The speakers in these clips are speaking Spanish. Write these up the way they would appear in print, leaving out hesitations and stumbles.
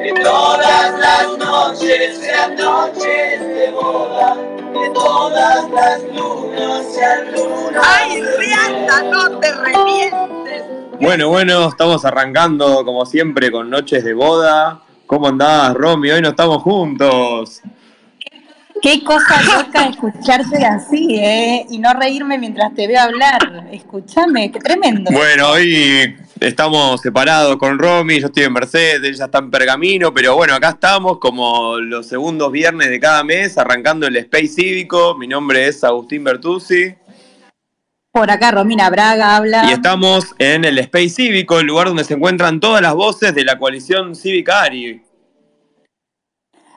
Que todas las noches sean noches de boda, que todas las lunas sean lunas. ¡Ay, Rihanna, no te revientes! Bueno, estamos arrancando como siempre con Noches de Boda. ¿Cómo andás, Romy? Hoy no estamos juntos. Qué cosa loca escucharte así, y no reírme mientras te veo hablar. Escúchame, qué tremendo. Bueno, hoy estamos separados con Romy, yo estoy en Mercedes, ella está en Pergamino, pero bueno, acá estamos como los segundos viernes de cada mes, arrancando el Space Cívico. Mi nombre es Agustín Bertuzzi. Por acá Romina Braga habla. Y estamos en el Space Cívico, el lugar donde se encuentran todas las voces de la coalición Cívica ARI.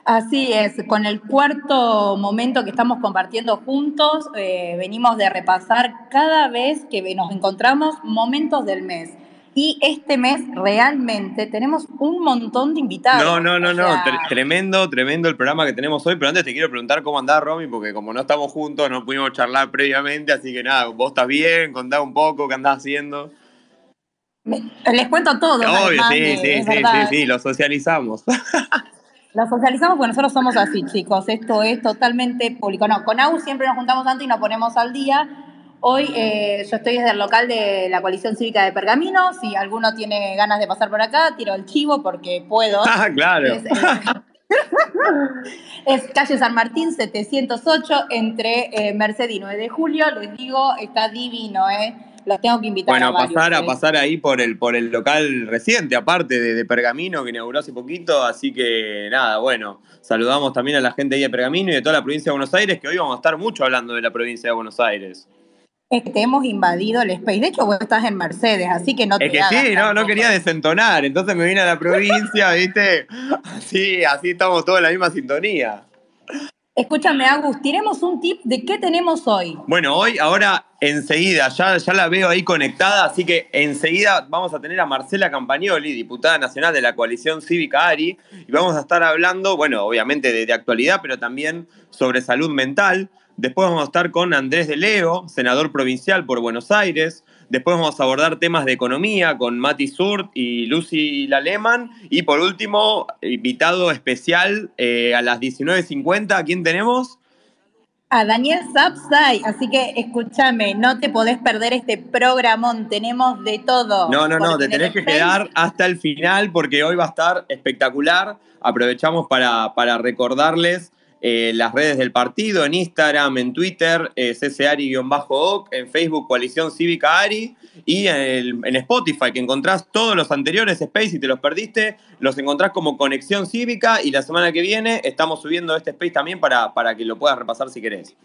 Así es, con el cuarto momento que estamos compartiendo juntos, venimos de repasar cada vez que nos encontramos momentos del mes. Y este mes realmente tenemos un montón de invitados. No. Tremendo el programa que tenemos hoy. Pero antes te quiero preguntar cómo andás, Romy, porque como no estamos juntos, no pudimos charlar previamente. Así que nada, vos estás bien, contá un poco qué andás haciendo. Les cuento todo. Obvio, además, sí, lo socializamos. Lo socializamos porque nosotros somos así, chicos. Esto es totalmente público. No, con Agus siempre nos juntamos antes y nos ponemos al día. Hoy yo estoy desde el local de la Coalición Cívica de Pergamino. Si alguno tiene ganas de pasar por acá, tiro el chivo porque puedo. Ah, claro. Es calle San Martín 708 entre Merced y 9 de Julio. Les digo, está divino, Los tengo que invitar a varios. Bueno, a pasar ahí por el local reciente, aparte de Pergamino, que inauguró hace poquito. Así que nada, bueno, saludamos también a la gente ahí de Pergamino y de toda la provincia de Buenos Aires, que hoy vamos a estar mucho hablando de la provincia de Buenos Aires. Es que te hemos invadido el space. De hecho, vos estás en Mercedes, así que no te hagas. Es que sí, no quería desentonar. Entonces me vine a la provincia, ¿viste? Así estamos todos en la misma sintonía. Escúchame, Agus, tiremos un tip de qué tenemos hoy. Bueno, hoy, ahora, enseguida, ya la veo ahí conectada, así que enseguida vamos a tener a Marcela Campagnoli, diputada nacional de la Coalición Cívica ARI, y vamos a estar hablando, bueno, obviamente de actualidad, pero también sobre salud mental. Después vamos a estar con Andrés de Leo, senador provincial por Buenos Aires. Después vamos a abordar temas de economía con Mati Surt y Lucy Laleman. Y por último, invitado especial a las 19:50. ¿A quién tenemos? A Daniel Sapsay. Así que escúchame, no te podés perder este programón. Tenemos de todo. No, te tenés que quedar hasta el final porque hoy va a estar espectacular. Aprovechamos para recordarles las redes del partido, en Instagram, en Twitter, ccari_oc, en Facebook, Coalición Cívica ARI, y en Spotify, que encontrás todos los anteriores Space. Si te los perdiste, los encontrás como Conexión Cívica, y la semana que viene estamos subiendo este Space también para que lo puedas repasar si querés.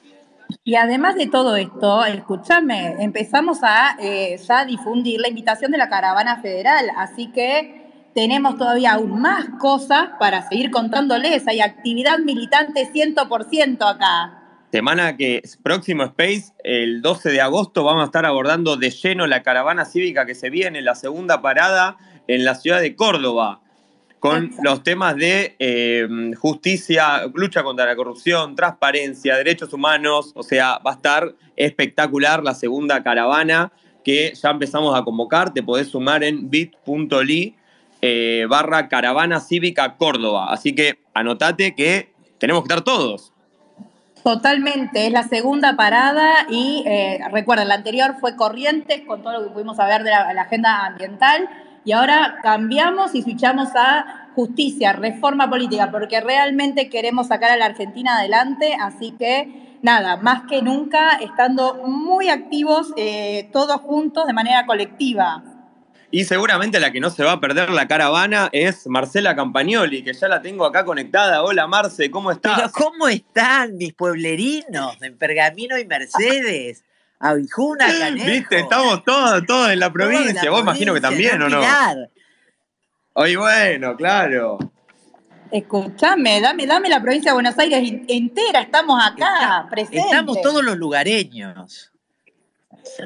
Y además de todo esto, escúchame, empezamos a ya difundir la invitación de la Caravana Federal, así que tenemos todavía aún más cosas para seguir contándoles. Hay actividad militante 100% acá. Próximo Space, el 12 de agosto, vamos a estar abordando de lleno la caravana cívica que se viene, la segunda parada en la ciudad de Córdoba, con los temas de justicia, lucha contra la corrupción, transparencia, derechos humanos. O sea, va a estar espectacular la segunda caravana, que ya empezamos a convocar. Te podés sumar en bit.ly /caravana cívica Córdoba. Así que anotate que tenemos que estar todos. Totalmente, es la segunda parada y recuerda, la anterior fue Corrientes con todo lo que pudimos saber de la agenda ambiental, y ahora cambiamos y switchamos a justicia, reforma política, porque realmente queremos sacar a la Argentina adelante. Así que nada, más que nunca estando muy activos todos juntos de manera colectiva. Y seguramente la que no se va a perder la caravana es Marcela Campagnoli, que ya la tengo acá conectada. Hola, Marce, ¿cómo estás? Pero ¿cómo están mis pueblerinos en Pergamino y Mercedes? Abijuna, Canejo. Viste, estamos todos en la provincia. Vos imagino que también, ¿o no? Hoy, bueno, claro. Escúchame, dame la provincia de Buenos Aires entera, estamos acá, presentes. Estamos todos los lugareños.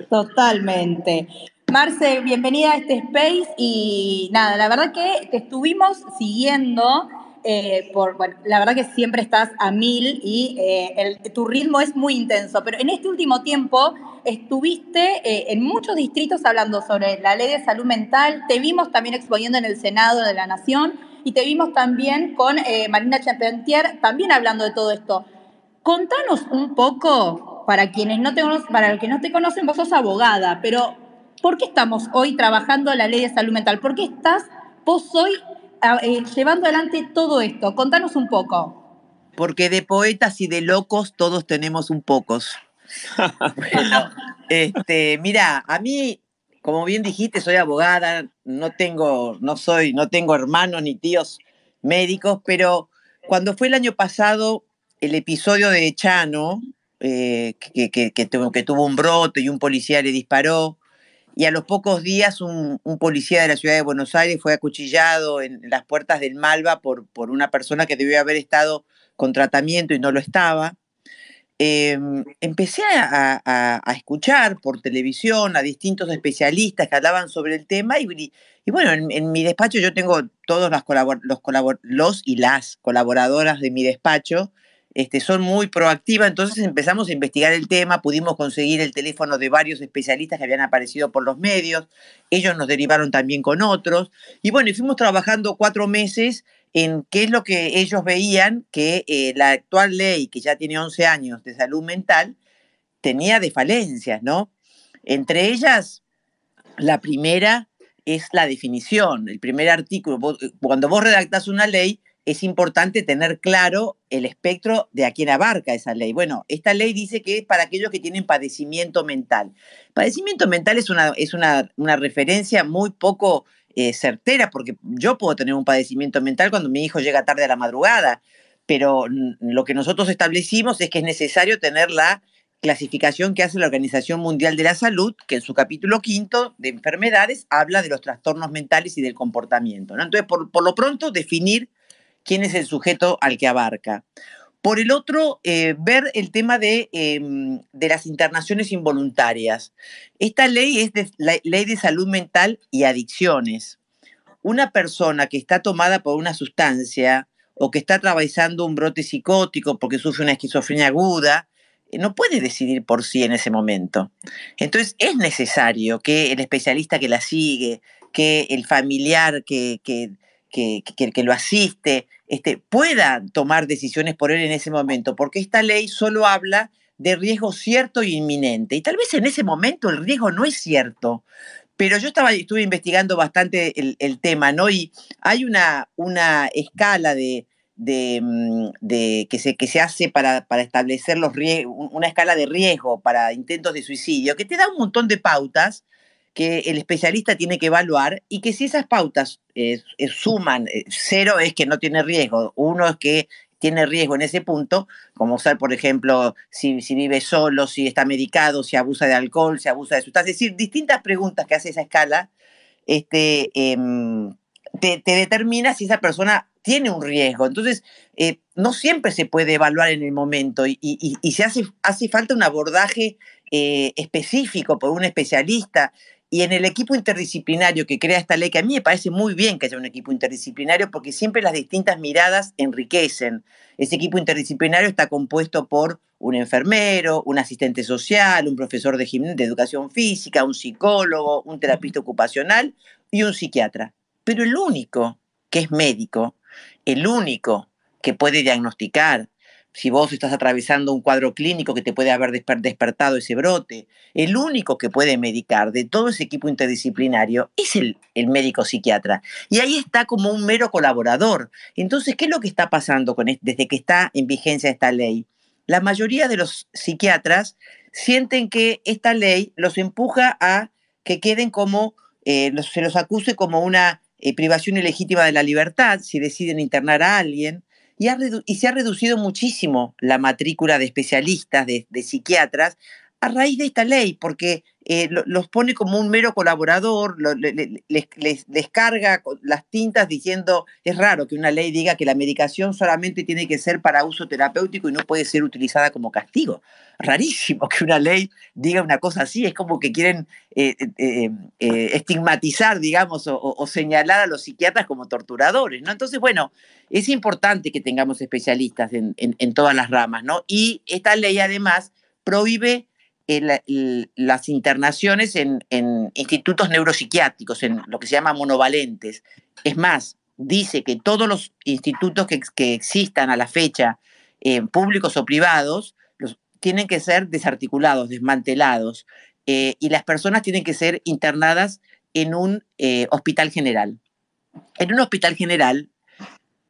Totalmente. Marce, bienvenida a este Space. Y nada, la verdad que te estuvimos siguiendo, la verdad que siempre estás a 1000 y tu ritmo es muy intenso, pero en este último tiempo estuviste en muchos distritos hablando sobre la ley de salud mental. Te vimos también exponiendo en el Senado de la Nación, y te vimos también con Marina Charpentier, también hablando de todo esto. Contanos un poco, para quienes no te conocen, para los que no te conocen, vos sos abogada, pero ¿por qué estamos hoy trabajando la ley de salud mental? ¿Por qué estás vos hoy llevando adelante todo esto? Contanos un poco. Porque de poetas y de locos todos tenemos un pocos. Bueno, mira, a mí, como bien dijiste, soy abogada, no tengo hermanos ni tíos médicos, pero cuando fue el año pasado el episodio de Chano, que tuvo un brote y un policía le disparó, y a los pocos días un policía de la ciudad de Buenos Aires fue acuchillado en las puertas del Malva por una persona que debió haber estado con tratamiento y no lo estaba. Empecé a escuchar por televisión a distintos especialistas que hablaban sobre el tema y bueno, en mi despacho yo tengo todos los y las colaboradoras de mi despacho, son muy proactivas, entonces empezamos a investigar el tema, pudimos conseguir el teléfono de varios especialistas que habían aparecido por los medios, ellos nos derivaron también con otros, y bueno, y fuimos trabajando 4 meses en qué es lo que ellos veían que la actual ley, que ya tiene 11 años de salud mental, tenía de falencias, ¿no? Entre ellas, la primera es la definición. El primer artículo, cuando vos redactás una ley, es importante tener claro el espectro de a quién abarca esa ley. Bueno, esta ley dice que es para aquellos que tienen padecimiento mental. Padecimiento mental es una referencia muy poco certera, porque yo puedo tener un padecimiento mental cuando mi hijo llega tarde a la madrugada, pero lo que nosotros establecimos es que es necesario tener la clasificación que hace la Organización Mundial de la Salud, que en su capítulo 5 de enfermedades habla de los trastornos mentales y del comportamiento, ¿no? Entonces, por lo pronto, definir quién es el sujeto al que abarca. Por el otro, ver el tema de las internaciones involuntarias. Esta ley es la ley de salud mental y adicciones. Una persona que está tomada por una sustancia o que está atravesando un brote psicótico porque sufre una esquizofrenia aguda, no puede decidir por sí en ese momento. Entonces es necesario que el especialista que la sigue, que el familiar que lo asiste, pueda tomar decisiones por él en ese momento, porque esta ley solo habla de riesgo cierto y inminente. Y tal vez en ese momento el riesgo no es cierto. Pero yo estuve investigando bastante el tema, ¿no? Y hay una escala que se hace para establecer una escala de riesgo para intentos de suicidio, que te da un montón de pautas que el especialista tiene que evaluar y que si esas pautas suman, 0 es que no tiene riesgo, 1 es que tiene riesgo en ese punto, como ser, por ejemplo, si vive solo, si está medicado, si abusa de alcohol, si abusa de sustancias, es decir, distintas preguntas que hace esa escala, te determina si esa persona tiene un riesgo. Entonces, no siempre se puede evaluar en el momento y se hace falta un abordaje específico por un especialista. Y en el equipo interdisciplinario que crea esta ley, que a mí me parece muy bien que haya un equipo interdisciplinario porque siempre las distintas miradas enriquecen. Ese equipo interdisciplinario está compuesto por un enfermero, un asistente social, un profesor de educación física, un psicólogo, un terapista ocupacional y un psiquiatra. Pero el único que es médico, el único que puede diagnosticar si vos estás atravesando un cuadro clínico que te puede haber despertado ese brote, el único que puede medicar de todo ese equipo interdisciplinario es el médico psiquiatra. Y ahí está como un mero colaborador. Entonces, ¿qué es lo que está pasando desde que está en vigencia esta ley? La mayoría de los psiquiatras sienten que esta ley los empuja a que queden como, se los acuse como una privación ilegítima de la libertad si deciden internar a alguien. Y se ha reducido muchísimo la matrícula de especialistas, de psiquiatras, a raíz de esta ley, porque los pone como un mero colaborador, les carga las tintas diciendo, es raro que una ley diga que la medicación solamente tiene que ser para uso terapéutico y no puede ser utilizada como castigo. Rarísimo que una ley diga una cosa así, es como que quieren estigmatizar, digamos, o señalar a los psiquiatras como torturadores, ¿no? Entonces, bueno, es importante que tengamos especialistas en todas las ramas, ¿no? Y esta ley además prohíbe las internaciones en institutos neuropsiquiátricos, en lo que se llama monovalentes. Es más, dice que todos los institutos que existan a la fecha, públicos o privados, tienen que ser desarticulados, desmantelados, y las personas tienen que ser internadas en un hospital general. En un hospital general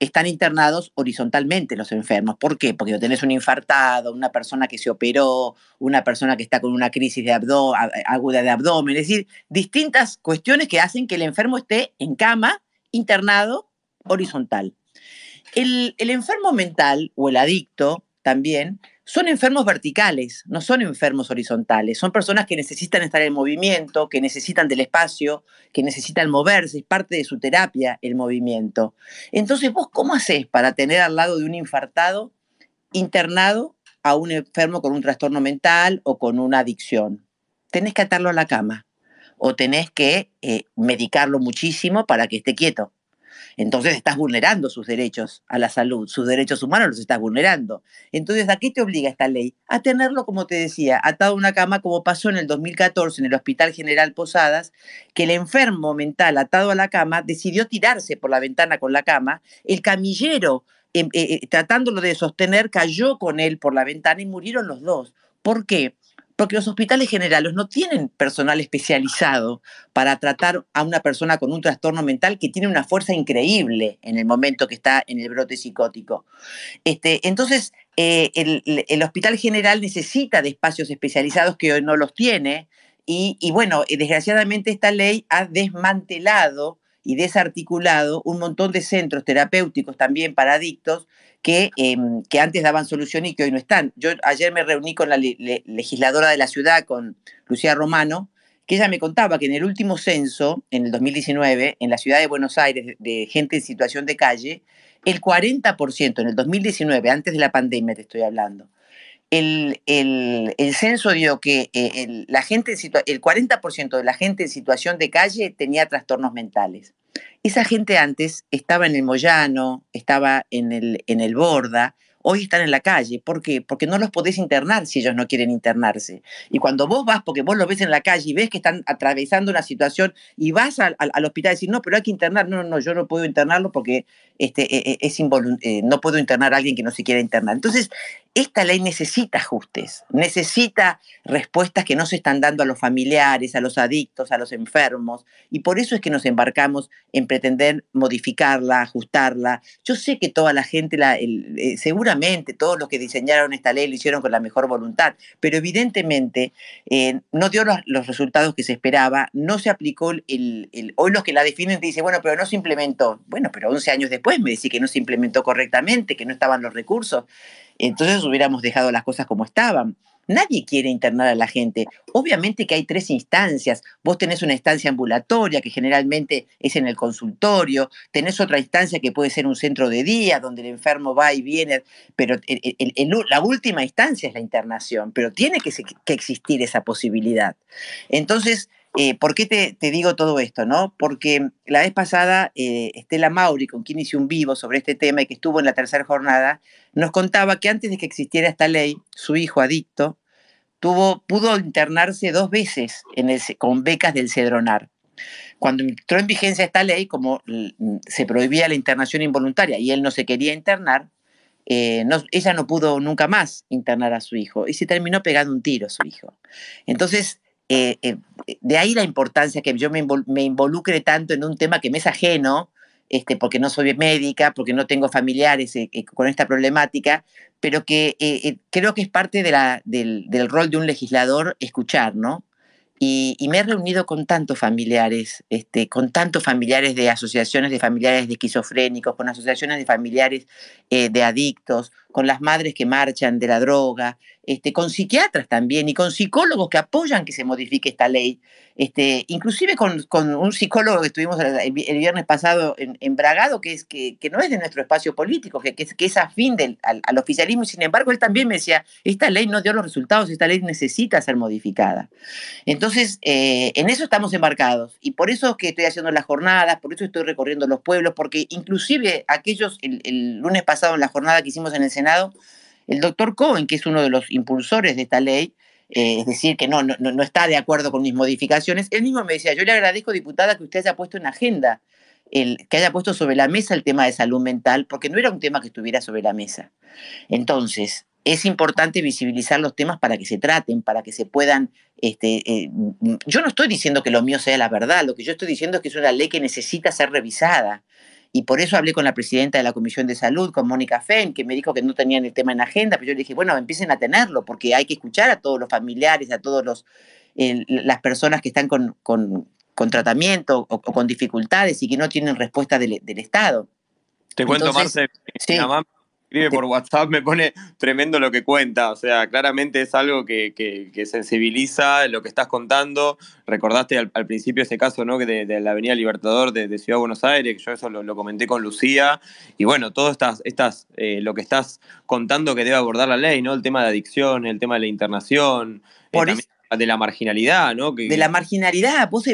están internados horizontalmente los enfermos. ¿Por qué? Porque tenés un infartado, una persona que se operó, una persona que está con una crisis aguda de abdomen, es decir, distintas cuestiones que hacen que el enfermo esté en cama, internado, horizontal. El enfermo mental o el adicto también son enfermos verticales, no son enfermos horizontales. Son personas que necesitan estar en movimiento, que necesitan del espacio, que necesitan moverse. Es parte de su terapia el movimiento. Entonces, ¿vos cómo hacés para tener al lado de un infartado internado a un enfermo con un trastorno mental o con una adicción? Tenés que atarlo a la cama o tenés que medicarlo muchísimo para que esté quieto. Entonces estás vulnerando sus derechos a la salud, sus derechos humanos los estás vulnerando. Entonces, ¿a qué te obliga esta ley? A tenerlo, como te decía, atado a una cama, como pasó en el 2014 en el Hospital General Posadas, que el enfermo mental atado a la cama decidió tirarse por la ventana con la cama, el camillero, tratándolo de sostener, cayó con él por la ventana y murieron los dos. ¿Por qué? Porque los hospitales generales no tienen personal especializado para tratar a una persona con un trastorno mental que tiene una fuerza increíble en el momento que está en el brote psicótico. Entonces, el hospital general necesita de espacios especializados que hoy no los tiene y bueno, desgraciadamente esta ley ha desmantelado y desarticulado un montón de centros terapéuticos también para adictos que antes daban solución y que hoy no están. Yo ayer me reuní con la legisladora de la ciudad, con Lucía Romano, que ella me contaba que en el último censo, en el 2019, en la ciudad de Buenos Aires, de gente en situación de calle, el 40%, en el 2019, antes de la pandemia te estoy hablando, el censo dio que el 40% de la gente en situación de calle tenía trastornos mentales. Esa gente antes estaba en el Moyano, estaba en el Borda, hoy están en la calle. ¿Por qué? Porque no los podés internar si ellos no quieren internarse. Y cuando vos vas, porque vos los ves en la calle y ves que están atravesando una situación y vas al hospital y decís, no, pero hay que internar. No, yo no puedo internarlo porque no puedo internar a alguien que no se quiera internar. Entonces, esta ley necesita ajustes, necesita respuestas que no se están dando a los familiares, a los adictos, a los enfermos, y por eso es que nos embarcamos en pretender modificarla, ajustarla. Yo sé que toda la gente, seguramente todos los que diseñaron esta ley lo hicieron con la mejor voluntad, pero evidentemente no dio los resultados que se esperaba, no se aplicó hoy los que la definen te dicen, bueno, pero no se implementó. Bueno, pero 11 años después me decís que no se implementó correctamente, que no estaban los recursos. Entonces hubiéramos dejado las cosas como estaban. Nadie quiere internar a la gente. Obviamente que hay 3 instancias. Vos tenés una instancia ambulatoria, que generalmente es en el consultorio. Tenés otra instancia que puede ser un centro de día, donde el enfermo va y viene. Pero la última instancia es la internación. Pero tiene que existir esa posibilidad. Entonces, ¿por qué te digo todo esto, no? Porque la vez pasada, Estela Mauri, con quien hice un vivo sobre este tema y que estuvo en la tercera jornada, nos contaba que antes de que existiera esta ley, su hijo adicto pudo internarse 2 veces con becas del Cedronar. Cuando entró en vigencia esta ley, como se prohibía la internación involuntaria y él no se quería internar, ella no pudo nunca más internar a su hijo y se terminó pegando un tiro a su hijo. Entonces, de ahí la importancia que yo me involucre tanto en un tema que me es ajeno, porque no soy médica, porque no tengo familiares con esta problemática, pero que creo que es parte del rol de un legislador escuchar, ¿no? Y me he reunido con tantos familiares de asociaciones de familiares de esquizofrénicos, con asociaciones de familiares de adictos, con las madres que marchan de la droga, con psiquiatras también y con psicólogos que apoyan que se modifique esta ley, inclusive con un psicólogo que estuvimos el viernes pasado en Bragado, que no es de nuestro espacio político, que es afín al oficialismo, y sin embargo él también me decía, esta ley no dio los resultados, esta ley necesita ser modificada. Entonces, en eso estamos embarcados y por eso es que estoy haciendo las jornadas, por eso estoy recorriendo los pueblos, porque inclusive el lunes pasado en la jornada que hicimos en el Senado, el doctor Cohen, que es uno de los impulsores de esta ley, es decir, que no está de acuerdo con mis modificaciones, él mismo me decía, yo le agradezco, diputada, que usted haya puesto en agenda que haya puesto sobre la mesa el tema de salud mental, porque no era un tema que estuviera sobre la mesa. Entonces, es importante visibilizar los temas para que se traten, para que se puedan... yo no estoy diciendo que lo mío sea la verdad, lo que yo estoy diciendo es que es una ley que necesita ser revisada. Y por eso hablé con la presidenta de la Comisión de Salud, con Mónica Fenn, que me dijo que no tenían el tema en agenda, pero yo le dije, bueno, empiecen a tenerlo, porque hay que escuchar a todos los familiares, a todas las personas que están con tratamiento o con dificultades y que no tienen respuesta del Estado. Te cuento, Marce, sí, mi mamá me escribe por WhatsApp, me pone tremendo lo que cuenta. O sea, claramente es algo que sensibiliza lo que estás contando. Recordaste al principio ese caso, ¿no? De la Avenida Libertador de Ciudad de Buenos Aires, que yo eso lo comenté con Lucía. Y bueno, todo lo que estás contando que debe abordar la ley, ¿no? El tema de adicción, el tema de la internación, también de la marginalidad, ¿no? De la marginalidad. Vos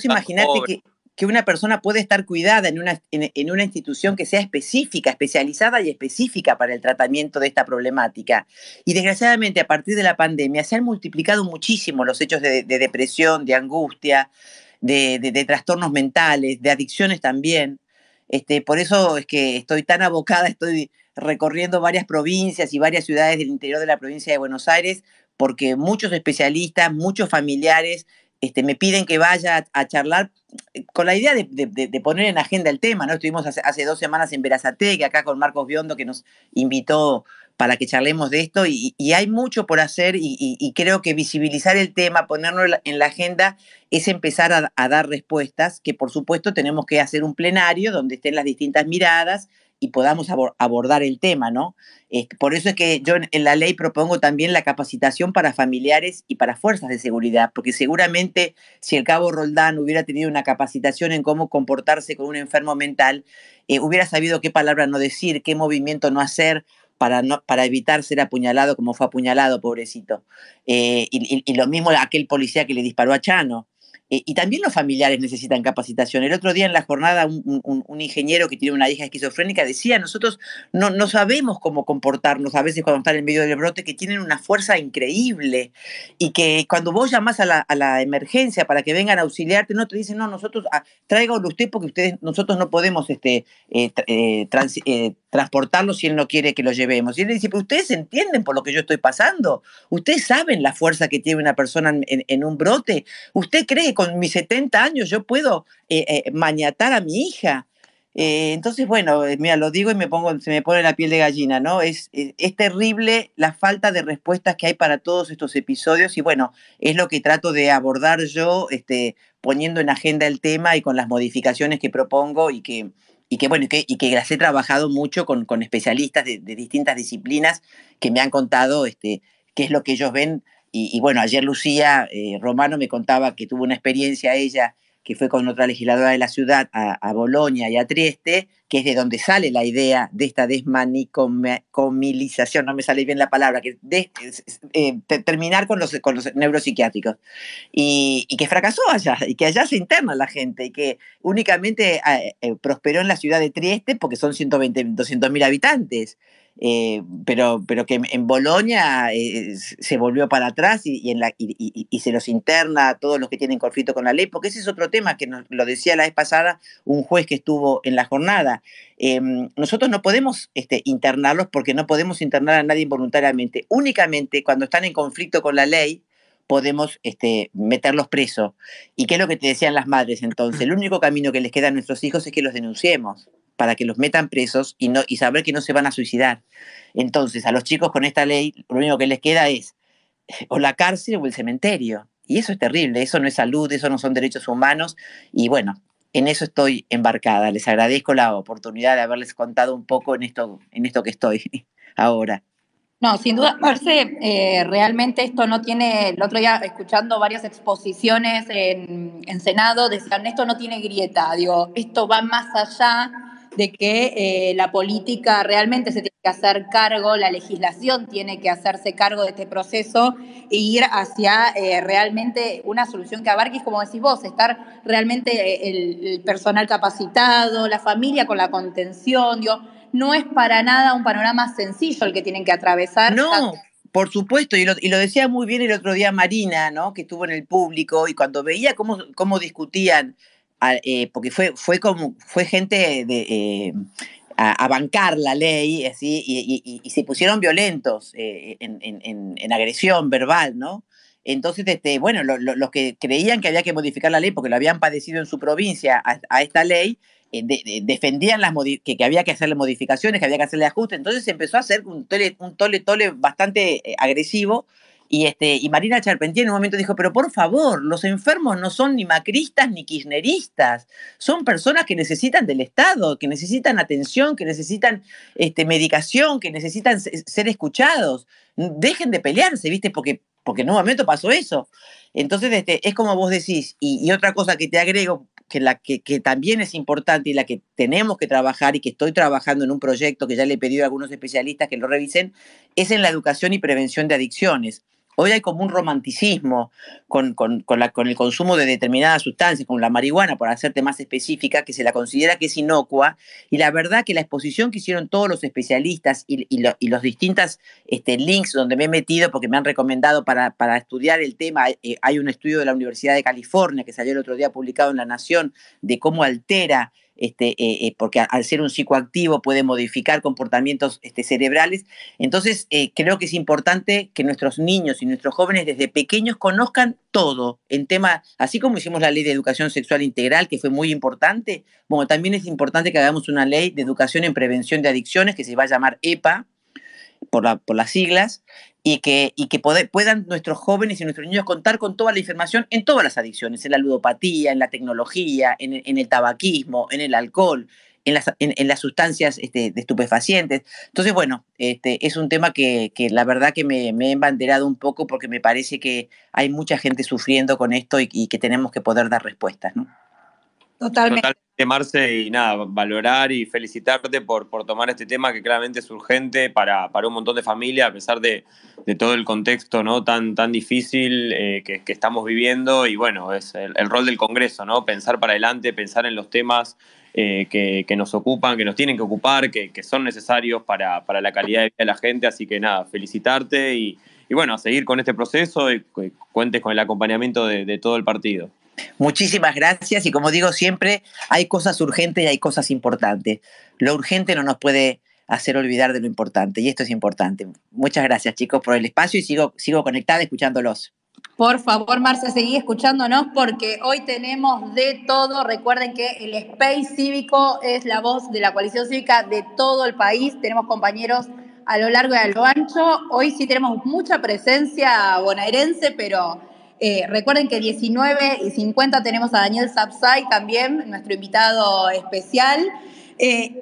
imaginate que una persona puede estar cuidada en una institución que sea específica, especializada y específica para el tratamiento de esta problemática. Y desgraciadamente, a partir de la pandemia, se han multiplicado muchísimo los hechos de depresión, de angustia, de trastornos mentales, de adicciones también. Por eso es que estoy tan abocada, estoy recorriendo varias provincias y varias ciudades del interior de la provincia de Buenos Aires, porque muchos especialistas, muchos familiares me piden que vaya a charlar con la idea de poner en agenda el tema, ¿no? Estuvimos hace 2 semanas en Berazategui, acá con Marcos Biondo, que nos invitó para que charlemos de esto, y hay mucho por hacer, y creo que visibilizar el tema, ponerlo en la agenda, es empezar a dar respuestas, que por supuesto tenemos que hacer un plenario donde estén las distintas miradas y podamos abordar el tema, ¿no? Por eso es que yo en la ley propongo también la capacitación para familiares y para fuerzas de seguridad, porque seguramente si el cabo Roldán hubiera tenido una capacitación en cómo comportarse con un enfermo mental, hubiera sabido qué palabra no decir, qué movimiento no hacer para evitar ser apuñalado como fue apuñalado, pobrecito. Y lo mismo aquel policía que le disparó a Chano. Y también los familiares necesitan capacitación. El otro día en la jornada un ingeniero que tiene una hija esquizofrénica decía, nosotros no sabemos cómo comportarnos a veces cuando están en medio del brote, que tienen una fuerza increíble y que cuando vos llamás a la emergencia para que vengan a auxiliarte, no te dicen, no, nosotros tráigalo usted porque nosotros no podemos transportarlo si él no quiere que lo llevemos. Y él le dice, pero ustedes entienden por lo que yo estoy pasando, ustedes saben la fuerza que tiene una persona en un brote. ¿Usted cree que con mis 70 años yo puedo maniatar a mi hija? Entonces, bueno, mira, lo digo y se me pone la piel de gallina, ¿no? Es terrible la falta de respuestas que hay para todos estos episodios y bueno, es lo que trato de abordar yo, poniendo en agenda el tema y con las modificaciones que propongo y que las he trabajado mucho con especialistas de distintas disciplinas que me han contado qué es lo que ellos ven. Y bueno, ayer Lucía Romano me contaba que tuvo una experiencia ella que fue con otra legisladora de la ciudad a Bolonia y a Trieste, que es de donde sale la idea de esta desmanicomilización, no me sale bien la palabra, que terminar con los neuropsiquiátricos, y que fracasó allá, y que allá se interna la gente, y que únicamente prosperó en la ciudad de Trieste porque son 200.000 habitantes. Pero que en Bolonia se volvió para atrás y se los interna a todos los que tienen conflicto con la ley, porque ese es otro tema que lo decía la vez pasada un juez que estuvo en la jornada. Nosotros no podemos internarlos porque no podemos internar a nadie involuntariamente. Únicamente cuando están en conflicto con la ley podemos meterlos presos. ¿Y qué es lo que te decían las madres entonces? El único camino que les queda a nuestros hijos es que los denunciemos, para que los metan presos y saber que no se van a suicidar. Entonces, a los chicos con esta ley, lo único que les queda es o la cárcel o el cementerio. Y eso es terrible, eso no es salud, eso no son derechos humanos. Y bueno, en eso estoy embarcada. Les agradezco la oportunidad de haberles contado un poco en esto que estoy ahora. No, sin duda, Marce, realmente esto no tiene, el otro día escuchando varias exposiciones en Senado, decían, esto no tiene grieta, digo, esto va más allá de que la política realmente se tiene que hacer cargo, la legislación tiene que hacerse cargo de este proceso e ir hacia realmente una solución que abarque, como decís vos, estar realmente el personal capacitado, la familia con la contención, digo, no es para nada un panorama sencillo el que tienen que atravesar. No, por supuesto, y lo decía muy bien el otro día Marina, ¿no? Que estuvo en el público, y cuando veía cómo discutían porque fue gente a bancar la ley, así, y se pusieron violentos en agresión verbal, ¿no? Entonces, bueno, los que creían que había que modificar la ley porque lo habían padecido en su provincia a esta ley, defendían que había que hacerle modificaciones, que había que hacerle ajustes. Entonces se empezó a hacer un tole bastante agresivo. Y Marina Charpentier en un momento dijo, pero por favor, los enfermos no son ni macristas ni kirchneristas, son personas que necesitan del Estado, que necesitan atención, que necesitan medicación, que necesitan ser escuchados. Dejen de pelearse, ¿viste? Porque en un momento pasó eso. Entonces, es como vos decís, y otra cosa que te agrego, que también es importante y la que tenemos que trabajar y que estoy trabajando en un proyecto que ya le he pedido a algunos especialistas que lo revisen, es en la educación y prevención de adicciones. Hoy hay como un romanticismo con el consumo de determinadas sustancias, como la marihuana, por hacerte más específica, que se la considera que es inocua, y la verdad que la exposición que hicieron todos los especialistas y los distintos links donde me he metido, porque me han recomendado para estudiar el tema, hay un estudio de la Universidad de California que salió el otro día publicado en La Nación, de cómo altera porque al ser un psicoactivo puede modificar comportamientos cerebrales. Entonces, creo que es importante que nuestros niños y nuestros jóvenes desde pequeños conozcan todo en tema, así como hicimos la ley de educación sexual integral, que fue muy importante, bueno, también es importante que hagamos una ley de educación en prevención de adicciones que se va a llamar EPA, por las siglas, y que puedan nuestros jóvenes y nuestros niños contar con toda la información en todas las adicciones, en la ludopatía, en la tecnología, en el tabaquismo, en el alcohol, en las sustancias de estupefacientes. Entonces, bueno, es un tema que la verdad que me he embanderado un poco porque me parece que hay mucha gente sufriendo con esto y que tenemos que poder dar respuestas, ¿no? Totalmente. Totalmente, Marce, y nada, valorar y felicitarte por tomar este tema que claramente es urgente para un montón de familias, a pesar de todo el contexto, ¿no? tan difícil que estamos viviendo. Y bueno, es el rol del Congreso, ¿no? Pensar para adelante, pensar en los temas que nos ocupan, que nos tienen que ocupar, que son necesarios para la calidad de vida de la gente. Así que nada, felicitarte y bueno, a seguir con este proceso y cuentes con el acompañamiento de todo el partido. Muchísimas gracias y como digo siempre, hay cosas urgentes y hay cosas importantes. Lo urgente no nos puede hacer olvidar de lo importante y esto es importante. Muchas gracias chicos por el espacio y sigo conectada escuchándolos. Por favor, Marce, seguí escuchándonos porque hoy tenemos de todo. Recuerden que el Space Cívico es la voz de la coalición cívica de todo el país. Tenemos compañeros a lo largo y a lo ancho. Hoy sí tenemos mucha presencia bonaerense, pero recuerden que 19:50 tenemos a Daniel Sapsay también, nuestro invitado especial.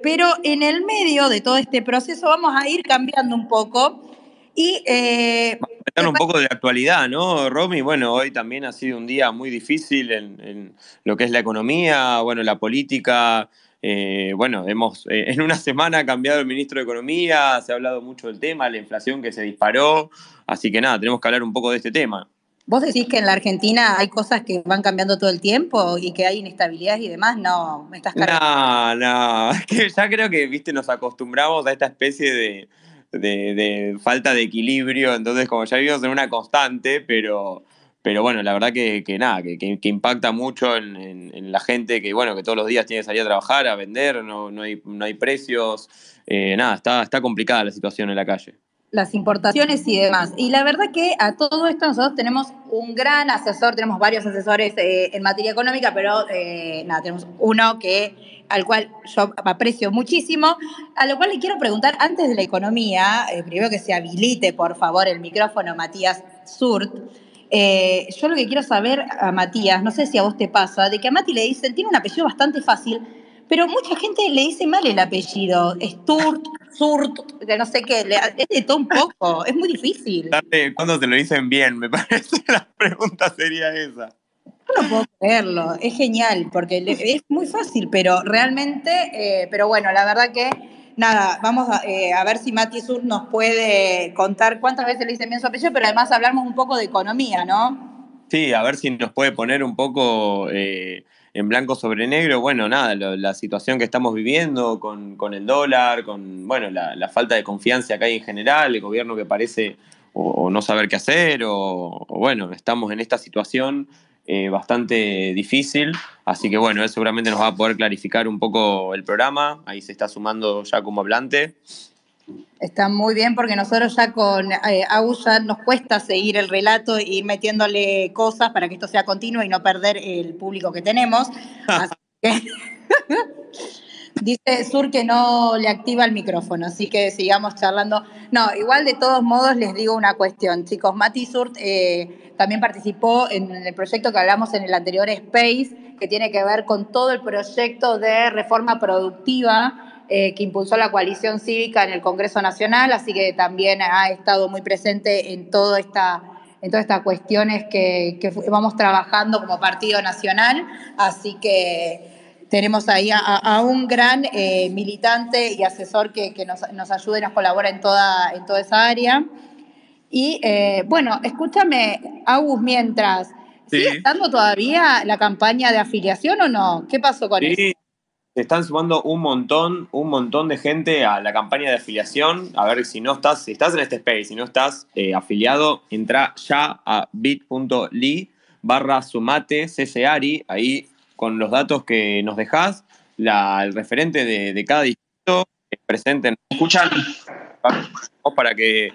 Pero en el medio de todo este proceso vamos a ir cambiando un poco y... Un poco de actualidad, ¿no, Romy? Bueno, hoy también ha sido un día muy difícil en lo que es la economía, bueno, la política. Bueno, hemos en una semana cambiado el ministro de Economía, se ha hablado mucho del tema, la inflación que se disparó, así que nada, tenemos que hablar un poco de este tema. ¿Vos decís que en la Argentina hay cosas que van cambiando todo el tiempo y que hay inestabilidad y demás? No, me estás cargando. No, es que ya creo que, viste, nos acostumbramos a esta especie de falta de equilibrio, entonces como ya vivimos en una constante, pero bueno, la verdad que nada, que impacta mucho en la gente que, bueno, que todos los días tiene que salir a trabajar, a vender, no hay precios, nada, está complicada la situación en la calle. Las importaciones y demás. Y la verdad que a todo esto nosotros tenemos un gran asesor, tenemos varios asesores en materia económica, pero nada, tenemos uno al cual yo aprecio muchísimo, a lo cual le quiero preguntar antes de la economía, primero que se habilite por favor el micrófono Matías Surt. Yo lo que quiero saber a Matías, no sé si a vos te pasa, de que a Mati le dicen, tiene un apellido bastante fácil, pero mucha gente le dice mal el apellido, Sturt, Surt, que no sé qué, es de todo un poco, es muy difícil. ¿Cuándo se lo dicen bien? Me parece la pregunta sería esa. No puedo creerlo, es genial, porque es muy fácil, pero realmente, pero bueno, la verdad que, nada, vamos a ver si Mati Sur nos puede contar cuántas veces le dicen bien su apellido, pero además hablamos un poco de economía, ¿no? Sí, a ver si nos puede poner un poco en blanco sobre negro, bueno, nada, la situación que estamos viviendo con el dólar, con, bueno, la falta de confianza que hay en general, el gobierno que parece o no saber qué hacer, o bueno, estamos en esta situación bastante difícil. Así que bueno, él seguramente nos va a poder clarificar un poco el programa. Ahí se está sumando ya como hablante. Está muy bien porque nosotros ya con Agus ya nos cuesta seguir el relato y ir metiéndole cosas para que esto sea continuo y no perder el público que tenemos. Así que dice Sur que no le activa el micrófono, así que sigamos charlando. No, igual de todos modos les digo una cuestión, chicos. Mati Sur también participó en el proyecto que hablamos en el anterior Space, que tiene que ver con todo el proyecto de reforma productiva que impulsó la coalición cívica en el Congreso Nacional, así que también ha estado muy presente en todas estas cuestiones que vamos trabajando como Partido Nacional, así que tenemos ahí a un gran militante y asesor que nos ayuda y nos colabora en toda esa área. Y bueno, escúchame, Agus, mientras, ¿sigue estando todavía la campaña de afiliación o no? ¿Qué pasó con eso? Se están sumando un montón de gente a la campaña de afiliación. A ver, si estás en este space, si no estás afiliado, entra ya a bit.ly/sumate.ccari, ahí con los datos que nos dejás, el referente de cada distrito presente. ¿Escuchan? Para que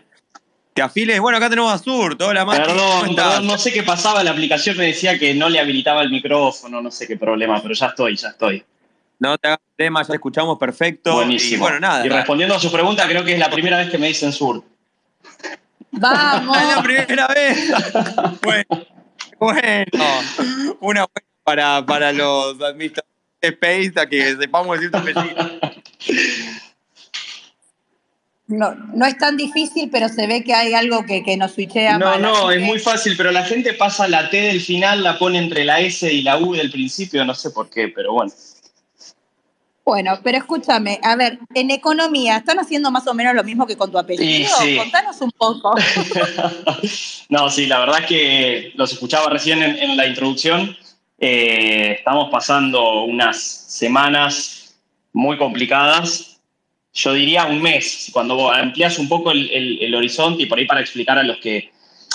te afiles. Bueno, acá tenemos a Sur, toda la mano. Perdón, no sé qué pasaba, la aplicación me decía que no le habilitaba el micrófono, no sé qué problema, pero ya estoy. No te hagas tema, ya escuchamos perfecto. Buenísimo. Y bueno, nada. Y respondiendo a su pregunta, creo que es la primera vez que me dicen Sur. ¡Vamos! Es la primera vez. Bueno. Una buena para los administradores de Space, a que sepamos decir tu apellido. No es tan difícil, pero se ve que hay algo que nos switchea mal. No, es muy fácil, pero la gente pasa la T del final, la pone entre la S y la U del principio, no sé por qué, pero bueno. Bueno, pero escúchame, a ver, en economía, ¿están haciendo más o menos lo mismo que con tu apellido? Sí. Contanos un poco. No, sí, la verdad es que los escuchaba recién en la introducción. Estamos pasando unas semanas muy complicadas. Yo diría un mes, cuando amplias un poco el horizonte, y por ahí para explicar a los que,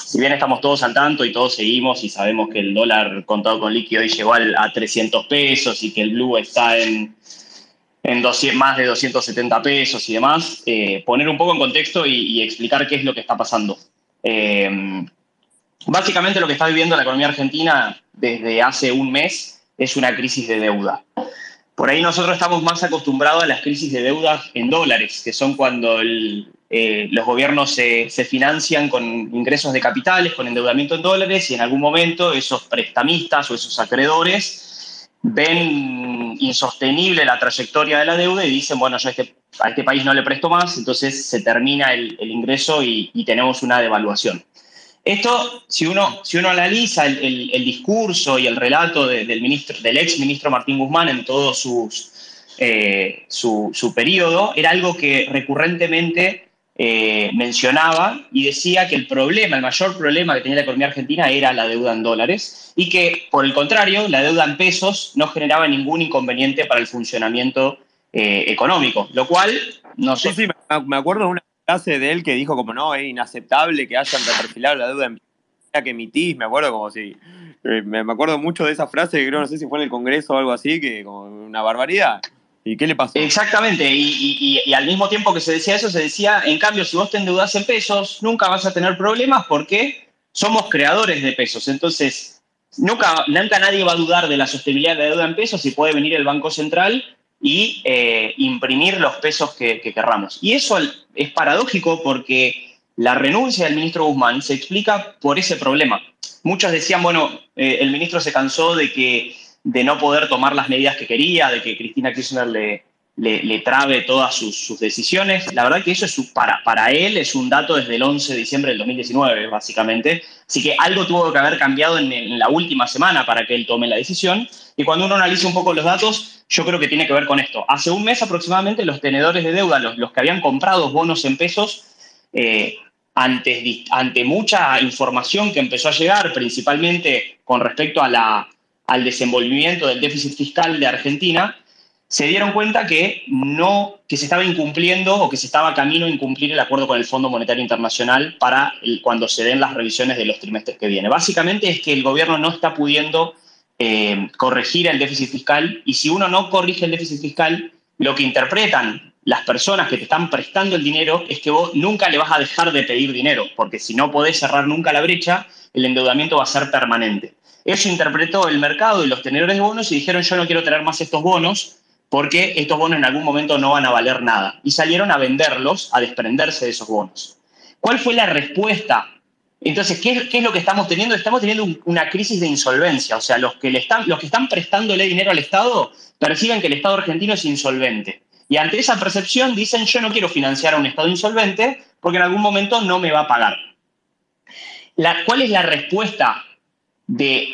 si bien estamos todos al tanto y todos seguimos y sabemos que el dólar contado con líquido hoy llegó a 300 pesos y que el blue está en más de 270 pesos y demás, poner un poco en contexto y explicar qué es lo que está pasando. Básicamente lo que está viviendo la economía argentina desde hace un mes es una crisis de deuda. Por ahí nosotros estamos más acostumbrados a las crisis de deuda en dólares, que son cuando los gobiernos se financian con ingresos de capitales, con endeudamiento en dólares, y en algún momento esos prestamistas o esos acreedores ven insostenible la trayectoria de la deuda y dicen, bueno, yo a este país no le presto más, entonces se termina el ingreso y tenemos una devaluación. Esto, si uno analiza el discurso y el relato del ex ministro Martín Guzmán en todo su periodo, era algo que recurrentemente mencionaba y decía que el mayor problema que tenía la economía argentina era la deuda en dólares y que, por el contrario, la deuda en pesos no generaba ningún inconveniente para el funcionamiento económico, lo cual nosotros... Sí, me acuerdo de una frase de él que dijo como no, es inaceptable que hayan reperfilado la deuda que emitís, me acuerdo como si... me acuerdo mucho de esa frase, que creo, no sé si fue en el Congreso o algo así, que como una barbaridad. ¿Y qué le pasó? Exactamente, y al mismo tiempo que se decía eso, se decía, en cambio, si vos te endeudás en pesos, nunca vas a tener problemas porque somos creadores de pesos. Entonces, nunca nadie va a dudar de la sostenibilidad de la deuda en pesos y puede venir el Banco Central y imprimir los pesos que querramos. Y eso es paradójico porque la renuncia del ministro Guzmán se explica por ese problema. Muchos decían, bueno, el ministro se cansó de no poder tomar las medidas que quería, de que Cristina Kirchner le trabe todas sus decisiones. La verdad que eso para él es un dato desde el 11 de diciembre del 2019, básicamente. Así que algo tuvo que haber cambiado en la última semana para que él tome la decisión. Y cuando uno analiza un poco los datos, yo creo que tiene que ver con esto. Hace un mes aproximadamente los tenedores de deuda, los que habían comprado bonos en pesos, ante mucha información que empezó a llegar, principalmente con respecto al desenvolvimiento del déficit fiscal de Argentina, se dieron cuenta que se estaba incumpliendo o que se estaba camino a incumplir el acuerdo con el Fondo Monetario Internacional para cuando se den las revisiones de los trimestres que vienen. Básicamente es que el gobierno no está pudiendo corregir el déficit fiscal, y si uno no corrige el déficit fiscal, lo que interpretan las personas que te están prestando el dinero es que vos nunca le vas a dejar de pedir dinero, porque si no podés cerrar nunca la brecha, el endeudamiento va a ser permanente. Eso interpretó el mercado y los tenedores de bonos y dijeron: yo no quiero tener más estos bonos, porque estos bonos en algún momento no van a valer nada. Y salieron a venderlos, a desprenderse de esos bonos. ¿Cuál fue la respuesta? Entonces, ¿qué es lo que estamos teniendo? Estamos teniendo una crisis de insolvencia. O sea, los que están prestándole dinero al Estado perciben que el Estado argentino es insolvente. Y ante esa percepción dicen: yo no quiero financiar a un Estado insolvente porque en algún momento no me va a pagar. ¿Cuál es la respuesta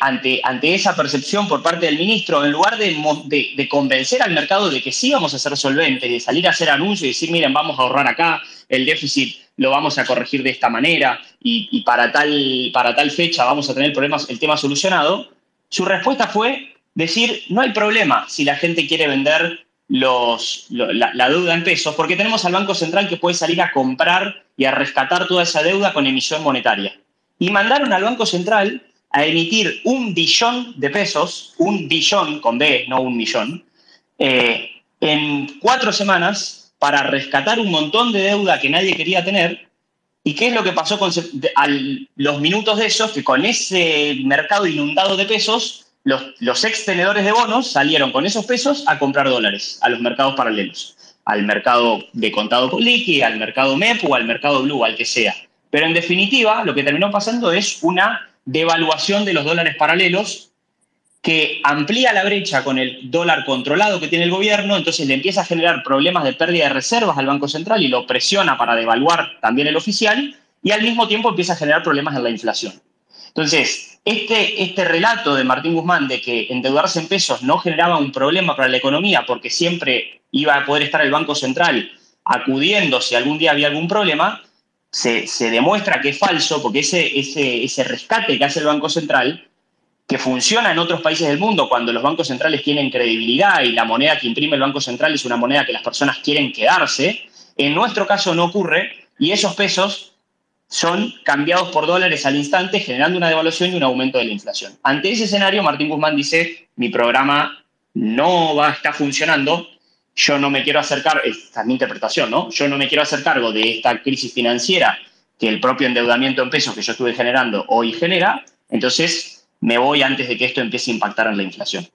ante esa percepción por parte del ministro? En lugar de convencer al mercado de que sí vamos a ser solventes, de salir a hacer anuncios y decir: miren, vamos a ahorrar acá, el déficit lo vamos a corregir de esta manera y para tal fecha vamos a tener el tema solucionado, su respuesta fue decir: no hay problema si la gente quiere vender la deuda en pesos, porque tenemos al Banco Central que puede salir a comprar y a rescatar toda esa deuda con emisión monetaria. Y mandaron al Banco Central a emitir 1 billón de pesos, 1 billón con B, no 1 millón, en 4 semanas para rescatar un montón de deuda que nadie quería tener. ¿Y qué es lo que pasó a los minutos de esos? Que con ese mercado inundado de pesos, los ex tenedores de bonos salieron con esos pesos a comprar dólares a los mercados paralelos, al mercado de contado con liqui, al mercado MEP o al mercado Blue, al que sea. Pero en definitiva, lo que terminó pasando es una devaluación de los dólares paralelos que amplía la brecha con el dólar controlado que tiene el gobierno. Entonces le empieza a generar problemas de pérdida de reservas al Banco Central y lo presiona para devaluar también el oficial, y al mismo tiempo empieza a generar problemas en la inflación. Entonces, este relato de Martín Guzmán de que endeudarse en pesos no generaba un problema para la economía porque siempre iba a poder estar el Banco Central acudiendo si algún día había algún problema, se demuestra que es falso, porque ese rescate que hace el Banco Central, que funciona en otros países del mundo cuando los bancos centrales tienen credibilidad y la moneda que imprime el Banco Central es una moneda que las personas quieren quedarse, en nuestro caso no ocurre, y esos pesos son cambiados por dólares al instante, generando una devaluación y un aumento de la inflación. Ante ese escenario, Martín Guzmán dice: mi programa no está funcionando, yo no me quiero hacer cargo, esta es mi interpretación, ¿no? Yo no me quiero hacer cargo de esta crisis financiera que el propio endeudamiento en pesos que yo estuve generando hoy genera, entonces me voy antes de que esto empiece a impactar en la inflación.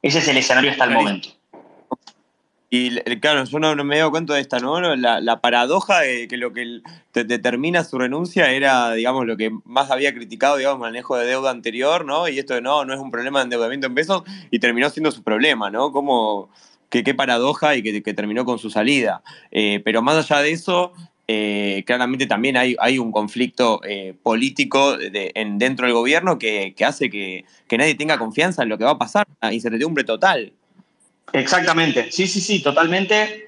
Ese es el escenario hasta el momento. Y claro, yo no me he dado cuenta de esta, ¿no? La paradoja de que lo que determina su renuncia era, digamos, lo que más había criticado, digamos, manejo de deuda anterior, ¿no? Y esto de no es un problema de endeudamiento en pesos, y terminó siendo su problema, ¿no? Como qué paradoja, y que terminó con su salida. Pero más allá de eso, claramente también hay un conflicto político dentro del gobierno que hace que nadie tenga confianza en lo que va a pasar, una incertidumbre total. Exactamente, sí, totalmente.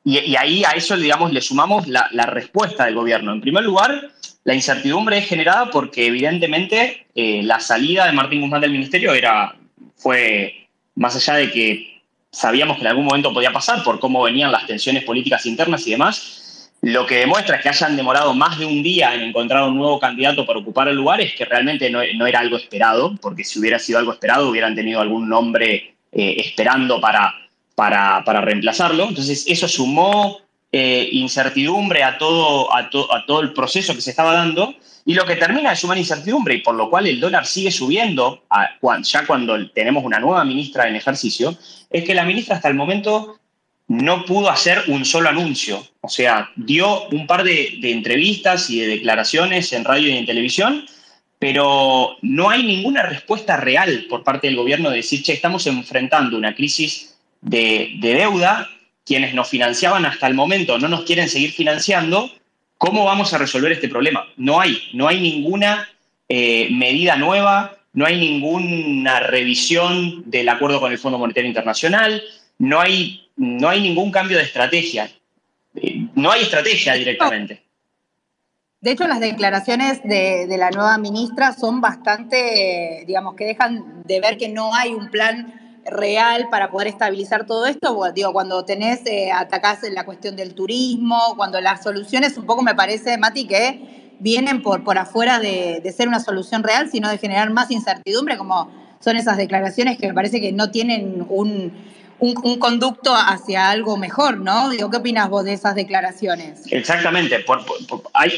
Y ahí a eso, digamos, le sumamos la respuesta del gobierno. En primer lugar, la incertidumbre es generada porque evidentemente la salida de Martín Guzmán del ministerio fue más allá de que sabíamos que en algún momento podía pasar por cómo venían las tensiones políticas internas y demás. Lo que demuestra es que hayan demorado más de un día en encontrar un nuevo candidato para ocupar el lugar es que realmente no era algo esperado, porque si hubiera sido algo esperado hubieran tenido algún nombre esperando para reemplazarlo. Entonces eso sumó incertidumbre a todo el proceso que se estaba dando, y lo que termina de sumar incertidumbre, y por lo cual el dólar sigue subiendo ya cuando tenemos una nueva ministra en ejercicio, es que la ministra hasta el momento no pudo hacer un solo anuncio. O sea, dio un par de entrevistas y de declaraciones en radio y en televisión, pero no hay ninguna respuesta real por parte del gobierno de decir: che, estamos enfrentando una crisis de deuda, quienes nos financiaban hasta el momento no nos quieren seguir financiando, ¿cómo vamos a resolver este problema? No hay ninguna medida nueva, no hay ninguna revisión del acuerdo con el Fondo Monetario Internacional, no hay ningún cambio de estrategia. No hay estrategia directamente. De hecho, las declaraciones de la nueva ministra son bastante, digamos, que dejan de ver que no hay un plan real para poder estabilizar todo esto? Bueno, digo, cuando atacás en la cuestión del turismo, cuando las soluciones un poco me parece, Mati, que vienen por afuera de ser una solución real, sino de generar más incertidumbre, como son esas declaraciones que me parece que no tienen un conducto hacia algo mejor, ¿no? Digo, ¿qué opinas vos de esas declaraciones? Exactamente.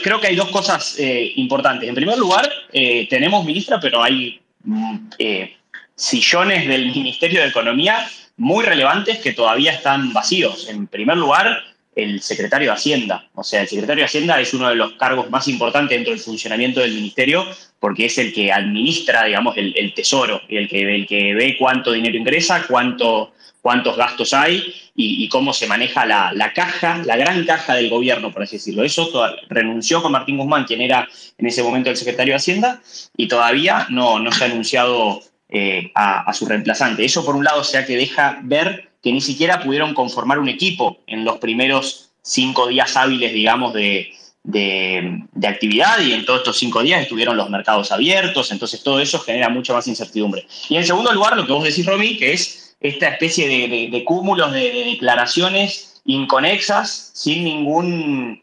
Creo que hay dos cosas importantes. En primer lugar, tenemos ministra, pero hay sillones del Ministerio de Economía muy relevantes que todavía están vacíos. En primer lugar, el secretario de Hacienda. O sea, el secretario de Hacienda es uno de los cargos más importantes dentro del funcionamiento del ministerio porque es el que administra, digamos, el tesoro, el que ve cuánto dinero ingresa, cuántos gastos hay y cómo se maneja la caja, la gran caja del gobierno, por así decirlo. Eso renunció con Martín Guzmán, quien era en ese momento el secretario de Hacienda, y todavía no se ha anunciado a su reemplazante. Eso, por un lado, sea que deja ver que ni siquiera pudieron conformar un equipo en los primeros 5 días hábiles, digamos, de actividad, y en todos estos 5 días estuvieron los mercados abiertos, entonces todo eso genera mucha más incertidumbre. Y en segundo lugar, lo que vos decís, Romy, que es esta especie de cúmulos de declaraciones inconexas, sin ningún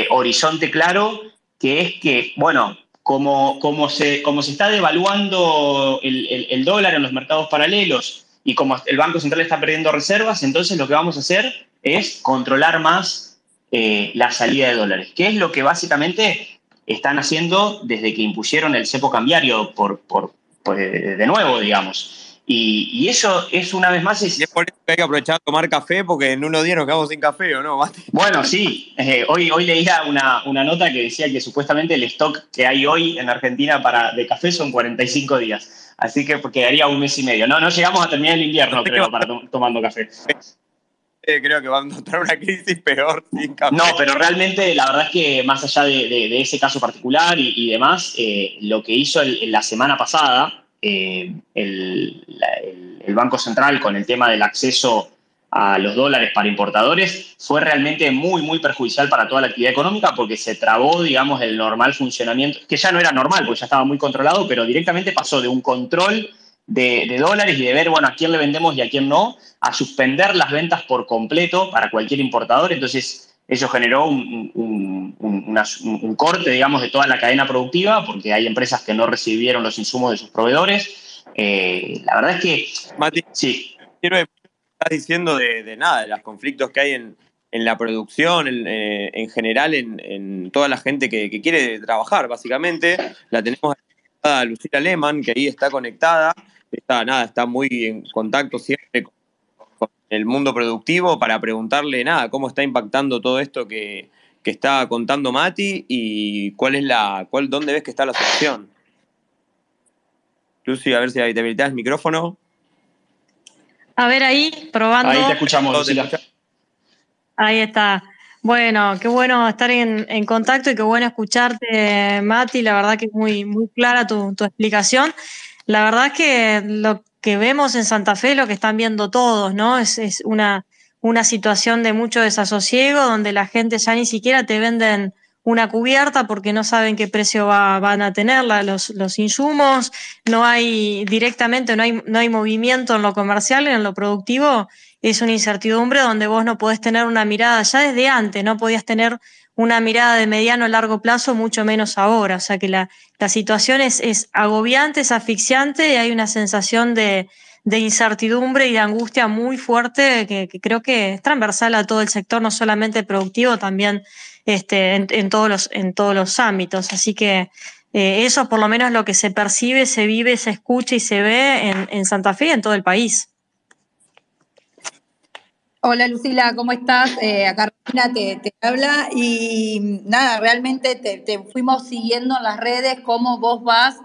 horizonte claro, que es que, bueno, como se está devaluando el dólar en los mercados paralelos y como el Banco Central está perdiendo reservas, entonces lo que vamos a hacer es controlar más la salida de dólares, que es lo que básicamente están haciendo desde que impusieron el cepo cambiario de nuevo, digamos. Y eso es una vez más... Y es por eso que hay que aprovechar a tomar café, porque en unos días nos quedamos sin café, ¿o no, Mati? Bueno, sí. Hoy leía una nota que decía que supuestamente el stock que hay hoy en Argentina de café son 45 días. Así que quedaría un mes y medio. No llegamos a terminar el invierno, creo, tomando café. Creo que va a encontrar una crisis peor sin café. No, pero realmente la verdad es que más allá de ese caso particular y demás, lo que hizo la semana pasada el Banco Central con el tema del acceso a los dólares para importadores fue realmente muy, muy perjudicial para toda la actividad económica porque se trabó, digamos, el normal funcionamiento, que ya no era normal porque ya estaba muy controlado, pero directamente pasó de un control de dólares y de ver, bueno, a quién le vendemos y a quién no, a suspender las ventas por completo para cualquier importador. Entonces, eso generó un corte, digamos, de toda la cadena productiva, porque hay empresas que no recibieron los insumos de sus proveedores. La verdad es que... Mati, sí. Estás diciendo de nada, de los conflictos que hay en la producción, en general, en toda la gente que quiere trabajar, básicamente. La tenemos a Lucila Lehmann, que ahí está conectada. Está muy en contacto siempre con el mundo productivo para preguntarle cómo está impactando todo esto que está contando Mati y dónde ves que está la solución. Lucy, a ver si te habilitás el micrófono. A ver ahí, probando. Ahí te escuchamos, Lucila. Ahí está. Bueno, qué bueno estar en contacto y qué bueno escucharte, Mati. La verdad que es muy, muy clara tu explicación. La verdad es que lo que vemos en Santa Fe, lo que están viendo todos, ¿no? Es una situación de mucho desasosiego, donde la gente ya ni siquiera te venden una cubierta porque no saben qué precio van a tener los insumos, no hay movimiento en lo comercial, en lo productivo. Es una incertidumbre donde vos no podés tener una mirada, ya desde antes no podías tener una mirada de mediano a largo plazo, mucho menos ahora. O sea que la situación es agobiante, es asfixiante y hay una sensación de incertidumbre y de angustia muy fuerte que creo que es transversal a todo el sector, no solamente productivo, también en todos los ámbitos. Así que eso por lo menos es lo que se percibe, se vive, se escucha y se ve en Santa Fe y en todo el país. Hola Lucila, ¿cómo estás? Acá Regina te habla y nada, realmente te fuimos siguiendo en las redes cómo vos vas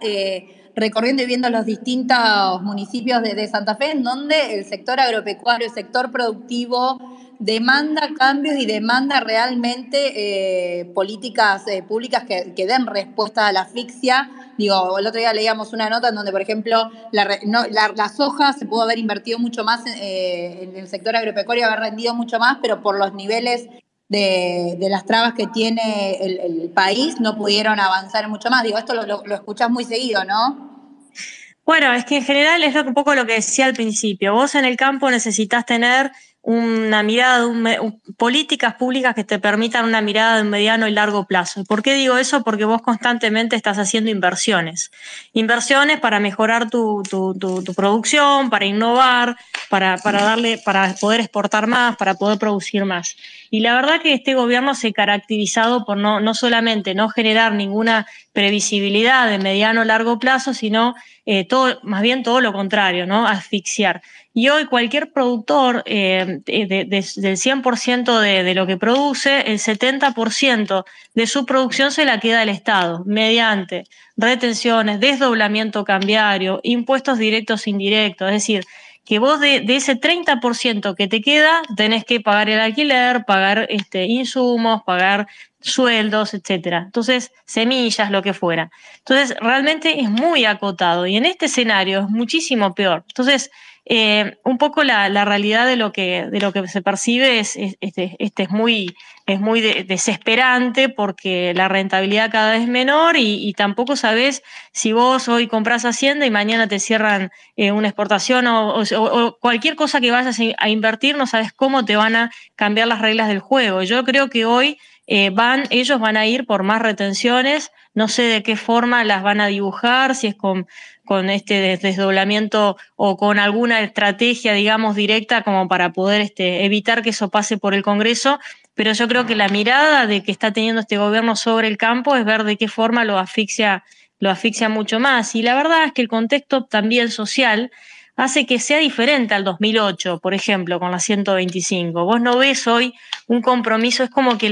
recorriendo y viendo los distintos municipios de Santa Fe en donde el sector agropecuario, el sector productivo demanda cambios y demanda realmente políticas públicas que den respuesta a la asfixia. Digo, el otro día leíamos una nota en donde, por ejemplo, la soja se pudo haber invertido mucho más en el sector agropecuario, haber rendido mucho más, pero por los niveles de las trabas que tiene el país no pudieron avanzar mucho más. Digo, esto lo escuchás muy seguido, ¿no? Bueno, es que en general es un poco lo que decía al principio. Vos en el campo necesitas tener una mirada, políticas públicas que te permitan una mirada de un mediano y largo plazo. ¿Y por qué digo eso? Porque vos constantemente estás haciendo inversiones. Inversiones para mejorar tu producción, para innovar, para poder exportar más, para poder producir más. Y la verdad que este gobierno se ha caracterizado por no solamente no generar ninguna previsibilidad de mediano o largo plazo, sino más bien todo lo contrario, ¿no? Asfixiar. Y hoy cualquier productor, del 100% de lo que produce, el 70% de su producción se la queda el Estado, mediante retenciones, desdoblamiento cambiario, impuestos directos e indirectos. Es decir, que vos de ese 30% que te queda, tenés que pagar el alquiler, pagar insumos, pagar sueldos, etcétera. Entonces, semillas, lo que fuera. Entonces, realmente es muy acotado y en este escenario es muchísimo peor. Entonces, un poco la realidad de lo que se percibe es muy desesperante porque la rentabilidad cada vez es menor y tampoco sabés si vos hoy compras Hacienda y mañana te cierran una exportación o cualquier cosa que vayas a invertir, no sabes cómo te van a cambiar las reglas del juego. Yo creo que hoy ellos van a ir por más retenciones, no sé de qué forma las van a dibujar, si es con este desdoblamiento o con alguna estrategia, digamos, directa como para poder evitar que eso pase por el Congreso, pero yo creo que la mirada de que está teniendo este gobierno sobre el campo es ver de qué forma lo asfixia mucho más. Y la verdad es que el contexto también social hace que sea diferente al 2008, por ejemplo, con la 125. Vos no ves hoy un compromiso, es como que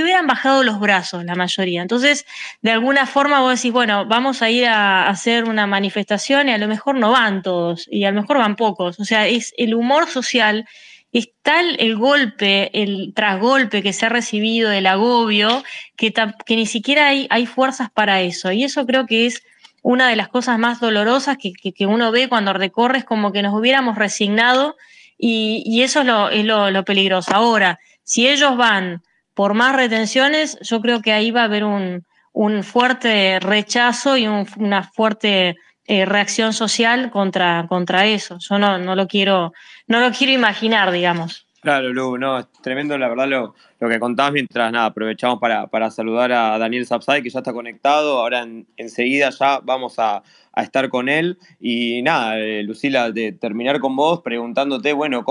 hubieran bajado los brazos la mayoría. Entonces, de alguna forma vos decís, bueno, vamos a ir a hacer una manifestación y a lo mejor no van todos y a lo mejor van pocos. O sea, es el humor social, es tal el golpe, el trasgolpe que se ha recibido, el agobio, que ni siquiera hay fuerzas para eso. Y eso creo que es una de las cosas más dolorosas que uno ve cuando recorres, como que nos hubiéramos resignado y eso es lo peligroso. Ahora, si ellos van por más retenciones, yo creo que ahí va a haber un fuerte rechazo y una fuerte reacción social contra eso. Yo no lo quiero imaginar, digamos. Claro, Lu, no, es tremendo la verdad lo que contabas mientras, nada, aprovechamos para saludar a Daniel Sapsay, que ya está conectado, ahora enseguida ya vamos a estar con él, y nada, Lucila, de terminar con vos preguntándote, bueno,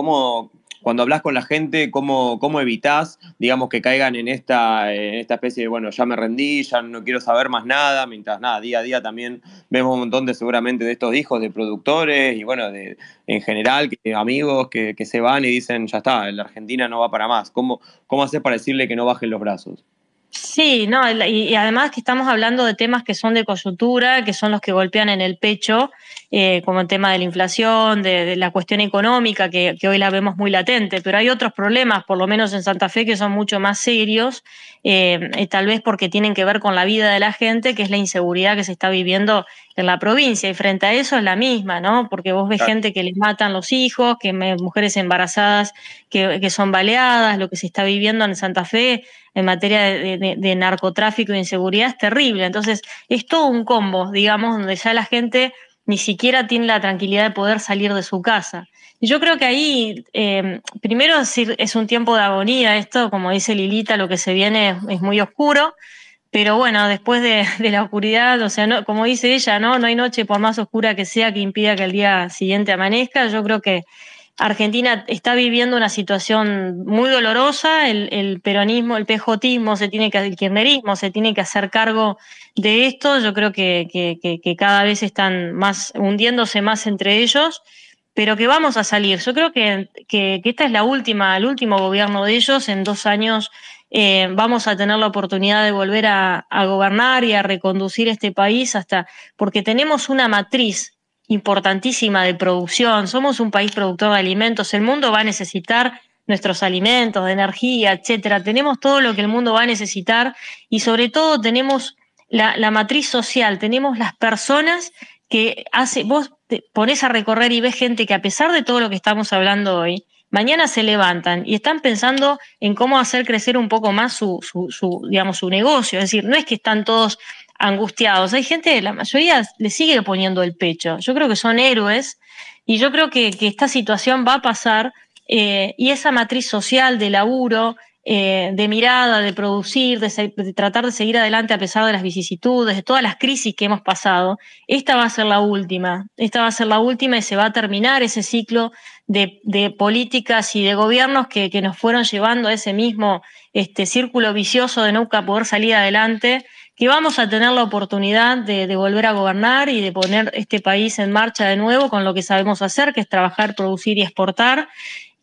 cuando hablas con la gente, ¿cómo evitás, digamos, que caigan en esta especie de, bueno, ya me rendí, ya no quiero saber más nada, mientras, nada, día a día también vemos un montón seguramente de estos hijos de productores, y bueno, en general, amigos que se van y dicen, ya está, la Argentina no va para más. ¿Cómo haces para decirle que no bajen los brazos? Sí, no, y además que estamos hablando de temas que son de coyuntura, que son los que golpean en el pecho, como el tema de la inflación, de la cuestión económica, que hoy la vemos muy latente, pero hay otros problemas, por lo menos en Santa Fe, que son mucho más serios, tal vez porque tienen que ver con la vida de la gente, que es la inseguridad que se está viviendo en la provincia, y frente a eso es la misma, ¿no? Porque vos ves gente que les matan los hijos, mujeres embarazadas que son baleadas, lo que se está viviendo en Santa Fe en materia de narcotráfico e inseguridad es terrible. Entonces, es todo un combo, digamos, donde ya la gente ni siquiera tiene la tranquilidad de poder salir de su casa. Y yo creo que ahí, primero es un tiempo de agonía esto, como dice Lilita, lo que se viene es muy oscuro, pero bueno, después de la oscuridad, o sea, no, como dice ella, no hay noche por más oscura que sea que impida que el día siguiente amanezca. Yo creo que Argentina está viviendo una situación muy dolorosa, el peronismo, el pejotismo, el kirchnerismo se tiene que hacer cargo de esto. Yo creo que cada vez están hundiéndose más entre ellos, pero que vamos a salir. Yo creo que esta es el último gobierno de ellos. En 2 años vamos a tener la oportunidad de volver a gobernar y a reconducir este país porque tenemos una matriz importantísima de producción, somos un país productor de alimentos, el mundo va a necesitar nuestros alimentos, de energía, etcétera. Tenemos todo lo que el mundo va a necesitar y sobre todo tenemos la matriz social, tenemos las personas vos te pones a recorrer y ves gente que a pesar de todo lo que estamos hablando hoy, mañana se levantan y están pensando en cómo hacer crecer un poco más digamos, su negocio. Es decir, no es que están todos angustiados. Hay gente, la mayoría le sigue poniendo el pecho. Yo creo que son héroes y yo creo que esta situación va a pasar y esa matriz social de laburo, de mirada, de producir, de tratar de seguir adelante a pesar de las vicisitudes, de todas las crisis que hemos pasado, esta va a ser la última. Esta va a ser la última y se va a terminar ese ciclo de políticas y de gobiernos que nos fueron llevando a ese mismo círculo vicioso de nunca poder salir adelante, que vamos a tener la oportunidad de volver a gobernar y de poner este país en marcha de nuevo con lo que sabemos hacer, que es trabajar, producir y exportar,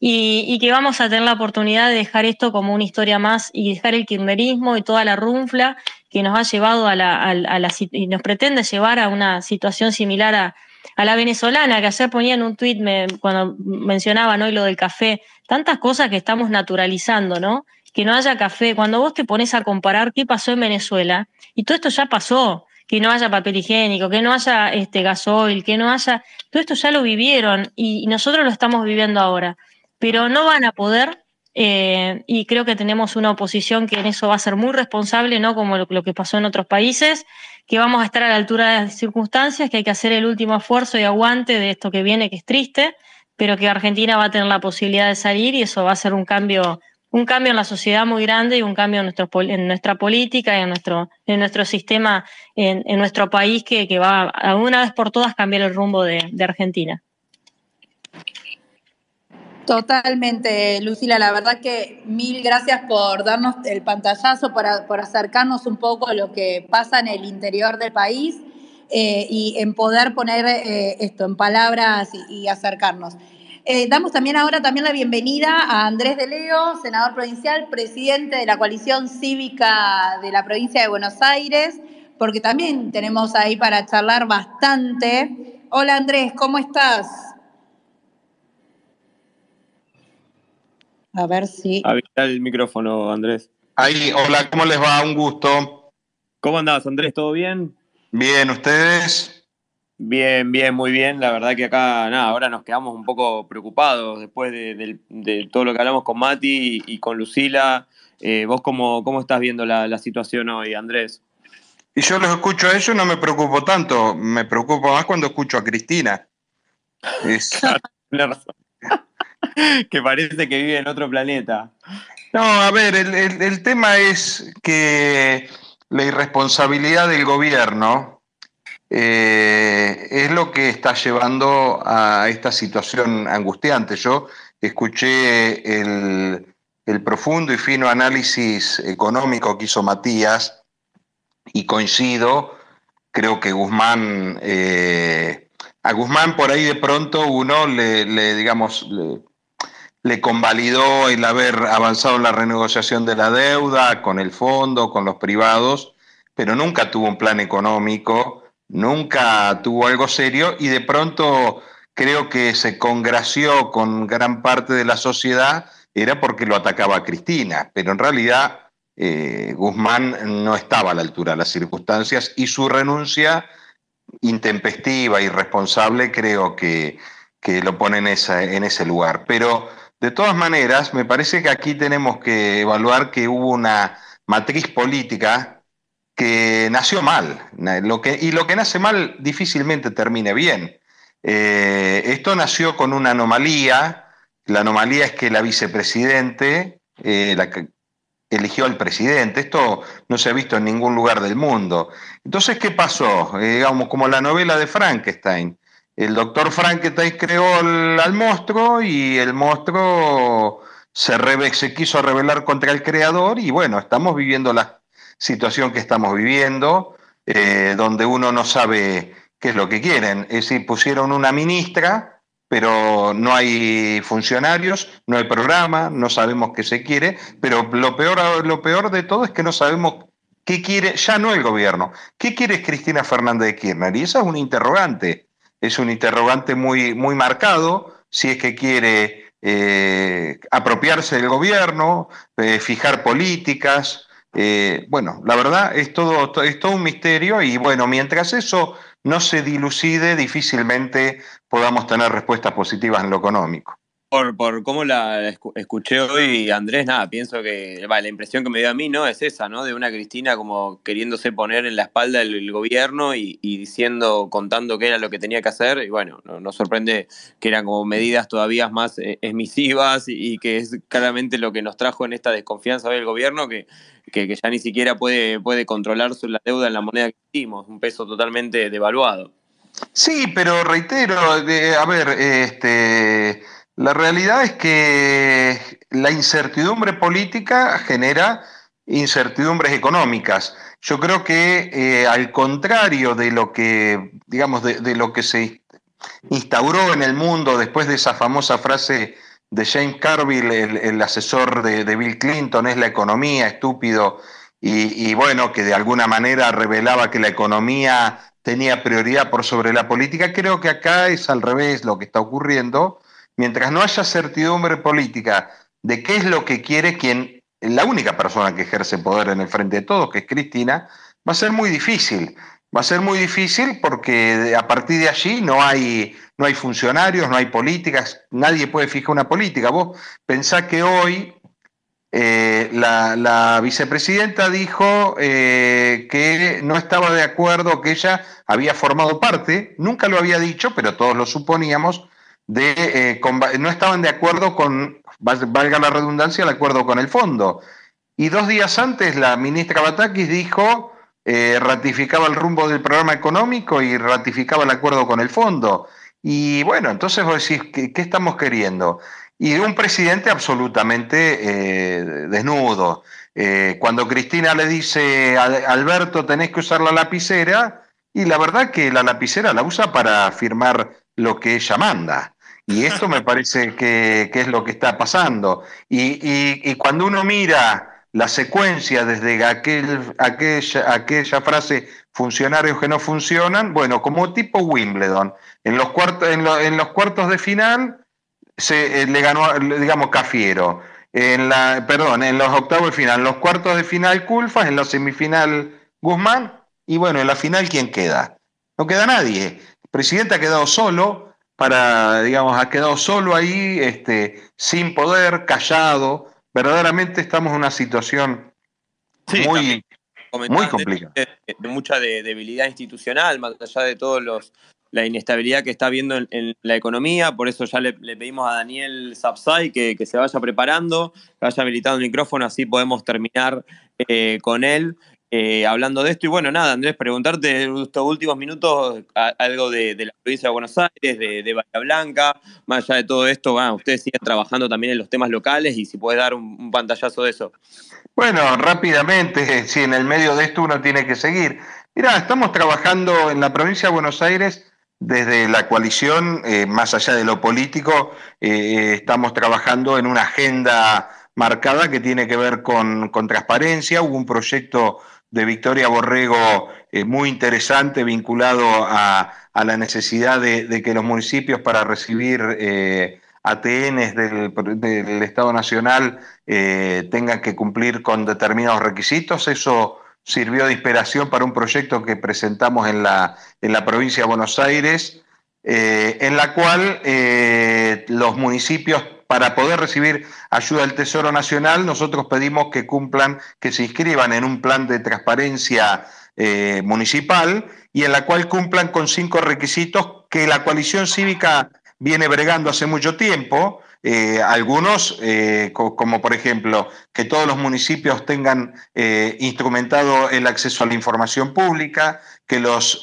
y que vamos a tener la oportunidad de dejar esto como una historia más y dejar el kirchnerismo y toda la runfla que nos ha llevado y nos pretende llevar a una situación similar a la venezolana, que ayer ponía en un tuit cuando mencionaban hoy lo del café, tantas cosas que estamos naturalizando, ¿no? Que no haya café. Cuando vos te pones a comparar qué pasó en Venezuela, y todo esto ya pasó, que no haya papel higiénico, que no haya gasoil, que no haya... Todo esto ya lo vivieron y nosotros lo estamos viviendo ahora. Pero no van a poder, y creo que tenemos una oposición que en eso va a ser muy responsable, no como lo que pasó en otros países, que vamos a estar a la altura de las circunstancias, que hay que hacer el último esfuerzo y aguante de esto que viene, que es triste, pero que Argentina va a tener la posibilidad de salir y eso va a ser un cambio en la sociedad muy grande y un cambio en nuestra política y en nuestro sistema, en nuestro país, que va a una vez por todas cambiar el rumbo de Argentina. Totalmente, Lucila, la verdad que mil gracias por darnos el pantallazo, por acercarnos un poco a lo que pasa en el interior del país y en poder poner esto en palabras y acercarnos. Damos también ahora la bienvenida a Andrés de Leo, senador provincial, presidente de la coalición cívica de la provincia de Buenos Aires, porque también tenemos ahí para charlar bastante. Hola Andrés, ¿cómo estás? A ver si... Habilita el micrófono, Andrés. Ahí, hola, ¿cómo les va? Un gusto. ¿Cómo andás, Andrés? ¿Todo bien? Bien, ¿ustedes? Bien, muy bien. La verdad que acá, ahora nos quedamos un poco preocupados después de todo lo que hablamos con Mati y con Lucila. ¿Vos cómo estás viendo la situación hoy, Andrés? Y yo los escucho a ellos, no me preocupo tanto. Me preocupo más cuando escucho a Cristina. Tienes razón. Que parece que vive en otro planeta. No, a ver, el tema es que la irresponsabilidad del gobierno es lo que está llevando a esta situación angustiante. Yo escuché el profundo y fino análisis económico que hizo Matías y coincido. Creo que Guzmán, a Guzmán por ahí de pronto uno le convalidó el haber avanzado en la renegociación de la deuda con el fondo, con los privados, pero nunca tuvo un plan económico, nunca tuvo algo serio y de pronto creo que se congració con gran parte de la sociedad, era porque lo atacaba a Cristina, pero en realidad Guzmán no estaba a la altura de las circunstancias y su renuncia intempestiva, irresponsable, creo que lo pone en ese lugar. Pero de todas maneras, me parece que aquí tenemos que evaluar que hubo una matriz política que nació mal, y lo que nace mal difícilmente termine bien. Esto nació con una anomalía. La anomalía es que la vicepresidente eligió al presidente. Esto no se ha visto en ningún lugar del mundo. Entonces, ¿qué pasó? Digamos, como la novela de Frankenstein. El doctor Frankenstein creó al monstruo y el monstruo se quiso rebelar contra el creador y bueno, estamos viviendo la situación que estamos viviendo, donde uno no sabe qué es lo que quieren. Es decir, pusieron una ministra, pero no hay funcionarios, no hay programa, no sabemos qué se quiere, pero lo peor de todo es que no sabemos qué quiere, ya no el gobierno, qué quiere Cristina Fernández de Kirchner, y esa es un interrogante. Es un interrogante muy, muy marcado, si es que quiere apropiarse del gobierno, fijar políticas. Bueno, la verdad es todo un misterio y bueno, mientras eso no se dilucide, difícilmente podamos tener respuestas positivas en lo económico. por cómo la escuché hoy, Andrés, nada, pienso que la impresión que me dio a mí, ¿no? Es esa, ¿no? De una Cristina como queriéndose poner en la espalda del gobierno y diciendo, contando qué era lo que tenía que hacer. Y bueno, no sorprende que eran como medidas todavía más emisivas y que es claramente lo que nos trajo en esta desconfianza hoy el gobierno, que ya ni siquiera puede controlar la deuda en la moneda que hicimos, un peso totalmente devaluado. Sí, pero reitero, a ver, la realidad es que la incertidumbre política genera incertidumbres económicas. Yo creo que al contrario de lo que, digamos, de lo que se instauró en el mundo después de esa famosa frase de James Carville, el asesor de Bill Clinton, es la economía, estúpido, y bueno, que de alguna manera revelaba que la economía tenía prioridad por sobre la política. Creo que acá es al revés lo que está ocurriendo. Mientras no haya certidumbre política de qué es lo que quiere quien, la única persona que ejerce poder en el frente de todos, que es Cristina, va a ser muy difícil. Va a ser muy difícil porque a partir de allí no hay funcionarios, no hay políticas, nadie puede fijar una política. Vos pensás que hoy la vicepresidenta dijo que no estaba de acuerdo, que ella había formado parte, nunca lo había dicho, pero todos lo suponíamos, no estaban de acuerdo con, valga la redundancia, el acuerdo con el fondo. Y 2 días antes la ministra Batakis dijo, ratificaba el rumbo del programa económico y ratificaba el acuerdo con el fondo. Y bueno, entonces vos decís, ¿qué estamos queriendo? Y un presidente absolutamente desnudo. Cuando Cristina le dice a Alberto, tenés que usar la lapicera, y la verdad que la lapicera la usa para firmar lo que ella manda. Y esto me parece que es lo que está pasando. Y cuando uno mira la secuencia desde aquella frase, funcionarios que no funcionan, bueno, como tipo Wimbledon, en los cuartos de final le ganó, digamos, Cafiero. En los octavos de final, en los cuartos de final Culfas, en la semifinal Guzmán, y bueno, en la final ¿quién queda? No queda nadie. El presidente ha quedado solo, ha quedado solo ahí, sin poder, callado. Verdaderamente estamos en una situación muy complicada. De mucha debilidad institucional, más allá de todos la inestabilidad que está habiendo en la economía. Por eso ya le pedimos a Daniel Sapsay que se vaya preparando, que vaya habilitando el micrófono, así podemos terminar con él hablando de esto. Y bueno, nada, Andrés, preguntarte en estos últimos minutos algo de la provincia de Buenos Aires, de Bahía Blanca. Más allá de todo esto, ustedes siguen trabajando también en los temas locales, y si podés dar un pantallazo de eso. Bueno, rápidamente, si en el medio de esto uno tiene que seguir. Mirá, estamos trabajando en la provincia de Buenos Aires desde la coalición, más allá de lo político, estamos trabajando en una agenda marcada que tiene que ver con transparencia. Hubo un proyecto de Victoria Borrego muy interesante vinculado a la necesidad de que los municipios, para recibir ATNs del Estado Nacional, tengan que cumplir con determinados requisitos. Eso sirvió de inspiración para un proyecto que presentamos en la provincia de Buenos Aires, en la cual los municipios, para poder recibir ayuda del Tesoro Nacional, nosotros pedimos que cumplan, que se inscriban en un plan de transparencia municipal, y en la cual cumplan con 5 requisitos que la coalición cívica viene bregando hace mucho tiempo. Algunos, como por ejemplo, que todos los municipios tengan instrumentado el acceso a la información pública, que los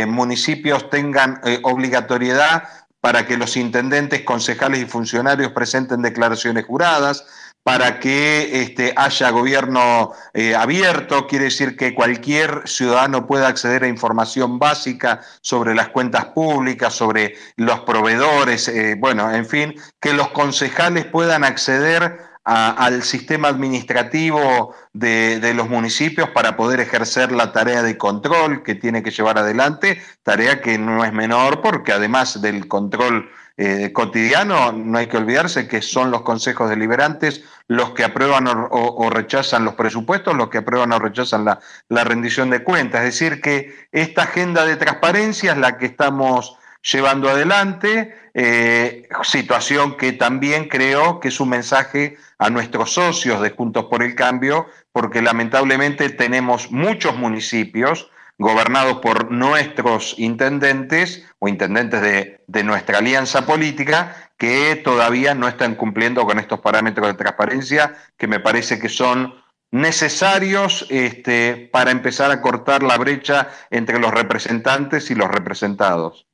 municipios tengan obligatoriedad para que los intendentes, concejales y funcionarios presenten declaraciones juradas, para que haya gobierno abierto. Quiere decir que cualquier ciudadano pueda acceder a información básica sobre las cuentas públicas, sobre los proveedores, en fin, que los concejales puedan acceder al sistema administrativo de los municipios para poder ejercer la tarea de control que tiene que llevar adelante, tarea que no es menor, porque además del control cotidiano, no hay que olvidarse que son los consejos deliberantes los que aprueban o rechazan los presupuestos, los que aprueban o rechazan la rendición de cuentas. Es decir, que esta agenda de transparencia es la que estamos llevando adelante, situación que también creo que es un mensaje a nuestros socios de Juntos por el Cambio, porque lamentablemente tenemos muchos municipios gobernados por nuestros intendentes o intendentes de nuestra alianza política que todavía no están cumpliendo con estos parámetros de transparencia que me parece que son necesarios para empezar a cortar la brecha entre los representantes y los representados.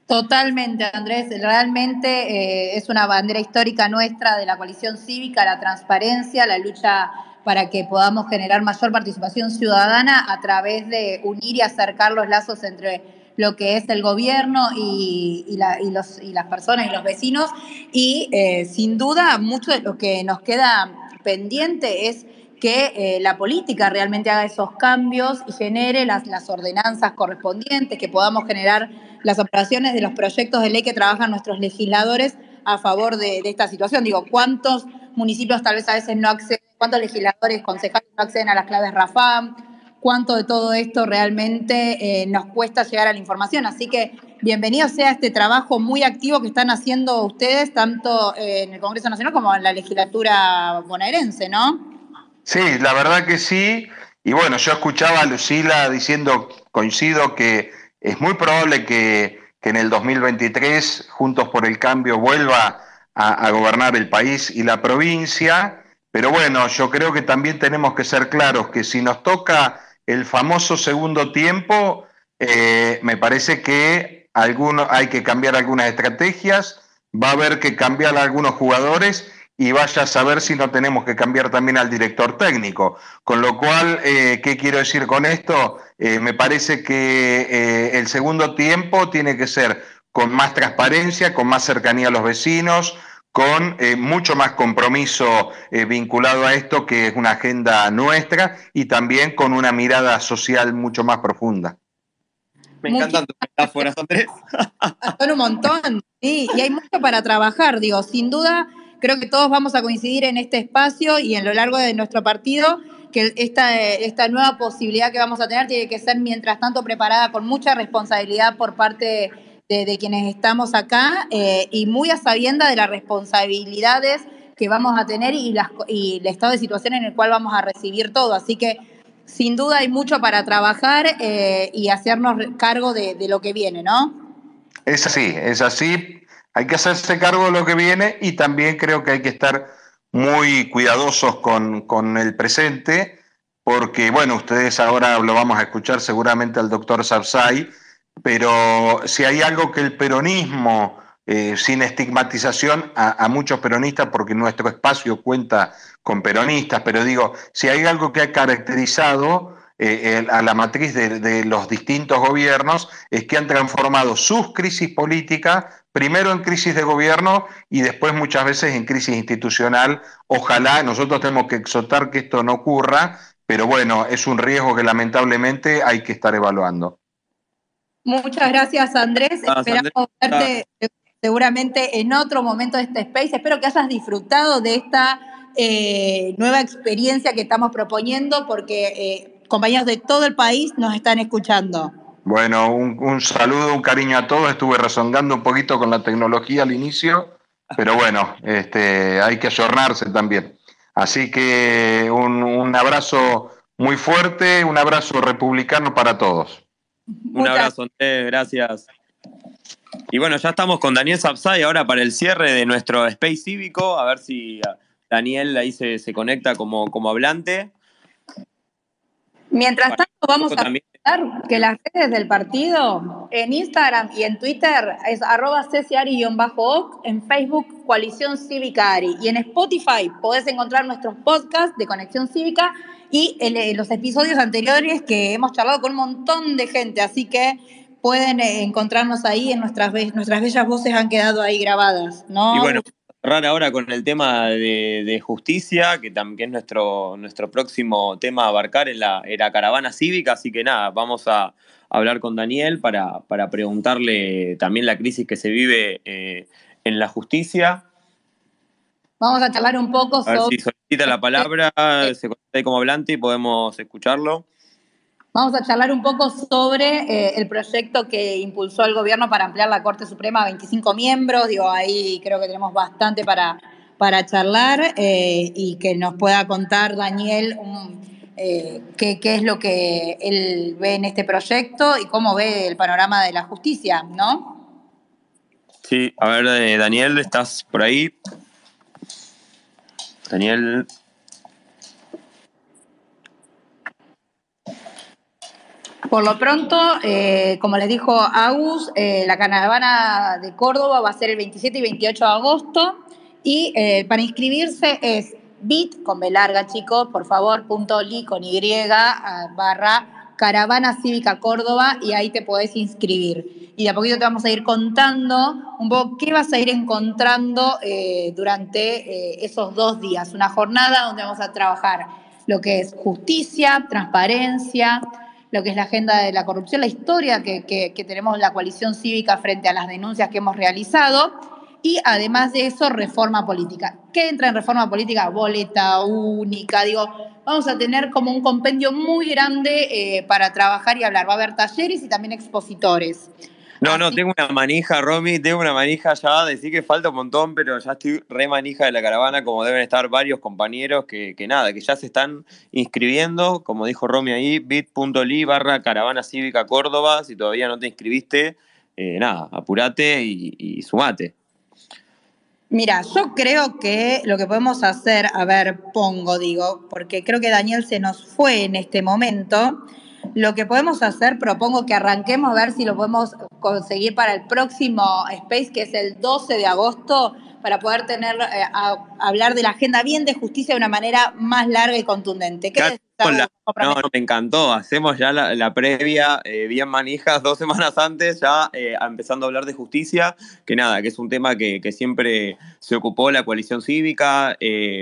Totalmente, Andrés. Realmente es una bandera histórica nuestra de la coalición cívica, la transparencia, la lucha para que podamos generar mayor participación ciudadana a través de unir y acercar los lazos entre lo que es el gobierno y las personas y los vecinos. Y sin duda, mucho de lo que nos queda pendiente es que la política realmente haga esos cambios y genere las ordenanzas correspondientes, que podamos generar las aprobaciones de los proyectos de ley que trabajan nuestros legisladores a favor de esta situación. Digo, ¿cuántos municipios tal vez a veces no acceden, cuántos legisladores, concejales no acceden a las claves RAFAM? ¿Cuánto de todo esto realmente nos cuesta llegar a la información? Así que bienvenido sea este trabajo muy activo que están haciendo ustedes, tanto en el Congreso Nacional como en la legislatura bonaerense, ¿no? Sí, la verdad que sí. Y bueno, yo escuchaba a Lucila diciendo, coincido, que es muy probable que en el 2023 Juntos por el Cambio vuelva a gobernar el país y la provincia. Pero bueno, yo creo que también tenemos que ser claros que si nos toca el famoso segundo tiempo, me parece que hay que cambiar algunas estrategias, va a haber que cambiar a algunos jugadores y vaya a saber si no tenemos que cambiar también al director técnico. Con lo cual, ¿qué quiero decir con esto? Me parece que el segundo tiempo tiene que ser con más transparencia, con más cercanía a los vecinos, con mucho más compromiso vinculado a esto, que es una agenda nuestra, y también con una mirada social mucho más profunda. Me encantan tus metáforas, Andrés. Son un montón, sí, y hay mucho para trabajar, digo, sin duda, creo que todos vamos a coincidir en este espacio y en lo largo de nuestro partido, que esta nueva posibilidad que vamos a tener tiene que ser, mientras tanto, preparada con mucha responsabilidad por parte de quienes estamos acá y muy a sabienda de las responsabilidades que vamos a tener y el estado de situación en el cual vamos a recibir todo. Así que, sin duda, hay mucho para trabajar y hacernos cargo de lo que viene, ¿no? Es así. Hay que hacerse cargo de lo que viene y también creo que hay que estar muy cuidadosos con el presente, porque, bueno, ustedes ahora lo vamos a escuchar seguramente al doctor Sapsay, pero si hay algo que el peronismo, sin estigmatización a muchos peronistas, porque nuestro espacio cuenta con peronistas, pero digo, si hay algo que ha caracterizado a la matriz de los distintos gobiernos, es que han transformado sus crisis políticas primero en crisis de gobierno y después muchas veces en crisis institucional. Ojalá, nosotros tenemos que exhortar que esto no ocurra, pero bueno, es un riesgo que lamentablemente hay que estar evaluando. Muchas gracias, Andrés. Esperamos verte seguramente en otro momento de este space. Espero que hayas disfrutado de esta nueva experiencia que estamos proponiendo, porque compañeros de todo el país nos están escuchando. Bueno, un saludo, un cariño a todos. Estuve rezongando un poquito con la tecnología al inicio, pero bueno, hay que ayornarse también. Así que un abrazo muy fuerte, un abrazo republicano para todos. Un abrazo, Andrés, gracias. Y bueno, ya estamos con Daniel Sapsay ahora para el cierre de nuestro Space Cívico. A ver si Daniel ahí se conecta como hablante. Mientras tanto, vamos a recordar que las redes del partido en Instagram y en Twitter es @cciari_oc, en Facebook Coalición Cívica Ari, y en Spotify podés encontrar nuestros podcasts de Conexión Cívica y los episodios anteriores que hemos charlado con un montón de gente, así que pueden encontrarnos ahí, en nuestras bellas voces han quedado ahí grabadas, ¿no? Y bueno, cerrar ahora con el tema de justicia, que también es nuestro próximo tema a abarcar en la caravana cívica, así que nada, vamos a hablar con Daniel para preguntarle también la crisis que se vive en la justicia. Vamos a charlar un poco sobre... A ver si solicita la palabra, se conecta como hablante y podemos escucharlo. Vamos a charlar un poco sobre el proyecto que impulsó el gobierno para ampliar la Corte Suprema a 25 miembros. Digo, ahí creo que tenemos bastante para charlar y que nos pueda contar Daniel qué es lo que él ve en este proyecto y cómo ve el panorama de la justicia, ¿no? Sí, a ver, Daniel, ¿estás por ahí? Daniel. Por lo pronto, como les dijo Agus, la caravana de Córdoba va a ser el 27 y 28 de agosto y para inscribirse es bit, con B larga, chicos, por favor, .ly con Y, barra Caravana Cívica Córdoba y ahí te podés inscribir. Y de a poquito te vamos a ir contando un poco qué vas a ir encontrando durante esos 2 días. Una jornada donde vamos a trabajar lo que es justicia, transparencia, lo que es la agenda de la corrupción, la historia que tenemos la coalición cívica frente a las denuncias que hemos realizado y además de eso, reforma política. ¿Qué entra en reforma política? Boleta única, digo, vamos a tener como un compendio muy grande para trabajar y hablar. Va a haber talleres y también expositores. No, tengo una manija, Romy, tengo una manija ya, decir que falta un montón, pero ya estoy re manija de la caravana, como deben estar varios compañeros que nada, que ya se están inscribiendo, como dijo Romy ahí, bit.ly barra Caravana Cívica Córdoba, si todavía no te inscribiste, nada, apurate y sumate. Mira, yo creo que lo que podemos hacer, a ver, porque creo que Daniel se nos fue en este momento. Lo que podemos hacer, propongo que arranquemos a ver si lo podemos conseguir para el próximo Space, que es el 12 de agosto, para poder hablar de la agenda bien de justicia de una manera más larga y contundente. ¿Qué decís? No, me encantó. Hacemos ya la previa, bien manijas, 2 semanas antes, ya empezando a hablar de justicia, que nada, que es un tema que siempre se ocupó la coalición cívica.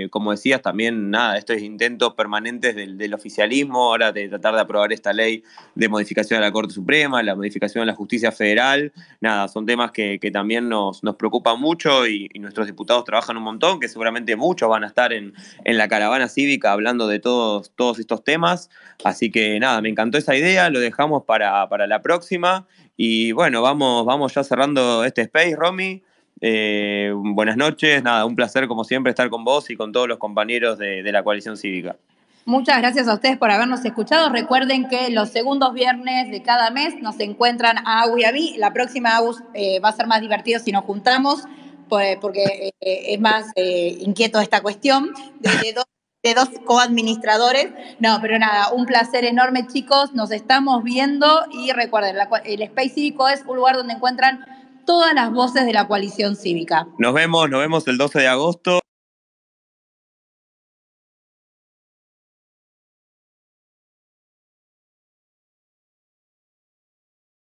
Como decías, también, nada, estos intentos permanentes del oficialismo, ahora de tratar de aprobar esta ley de modificación de la Corte Suprema, la modificación de la justicia federal. Nada, son temas que también nos preocupan mucho y nuestros diputados trabajan un montón, que seguramente muchos van a estar en la caravana cívica hablando de todos estos temas, así que nada, me encantó esa idea, lo dejamos para la próxima y bueno, vamos ya cerrando este space, Romy. Buenas noches, nada, un placer como siempre estar con vos y con todos los compañeros de la coalición cívica. Muchas gracias a ustedes por habernos escuchado. Recuerden que los segundos viernes de cada mes nos encuentran a Agus y a mí. La próxima, Agus, va a ser más divertido si nos juntamos, porque es más inquieto esta cuestión de dos coadministradores. No, pero nada, un placer enorme, chicos. Nos estamos viendo y recuerden, el Space Cívico es un lugar donde encuentran todas las voces de la coalición cívica. Nos vemos el 12 de agosto.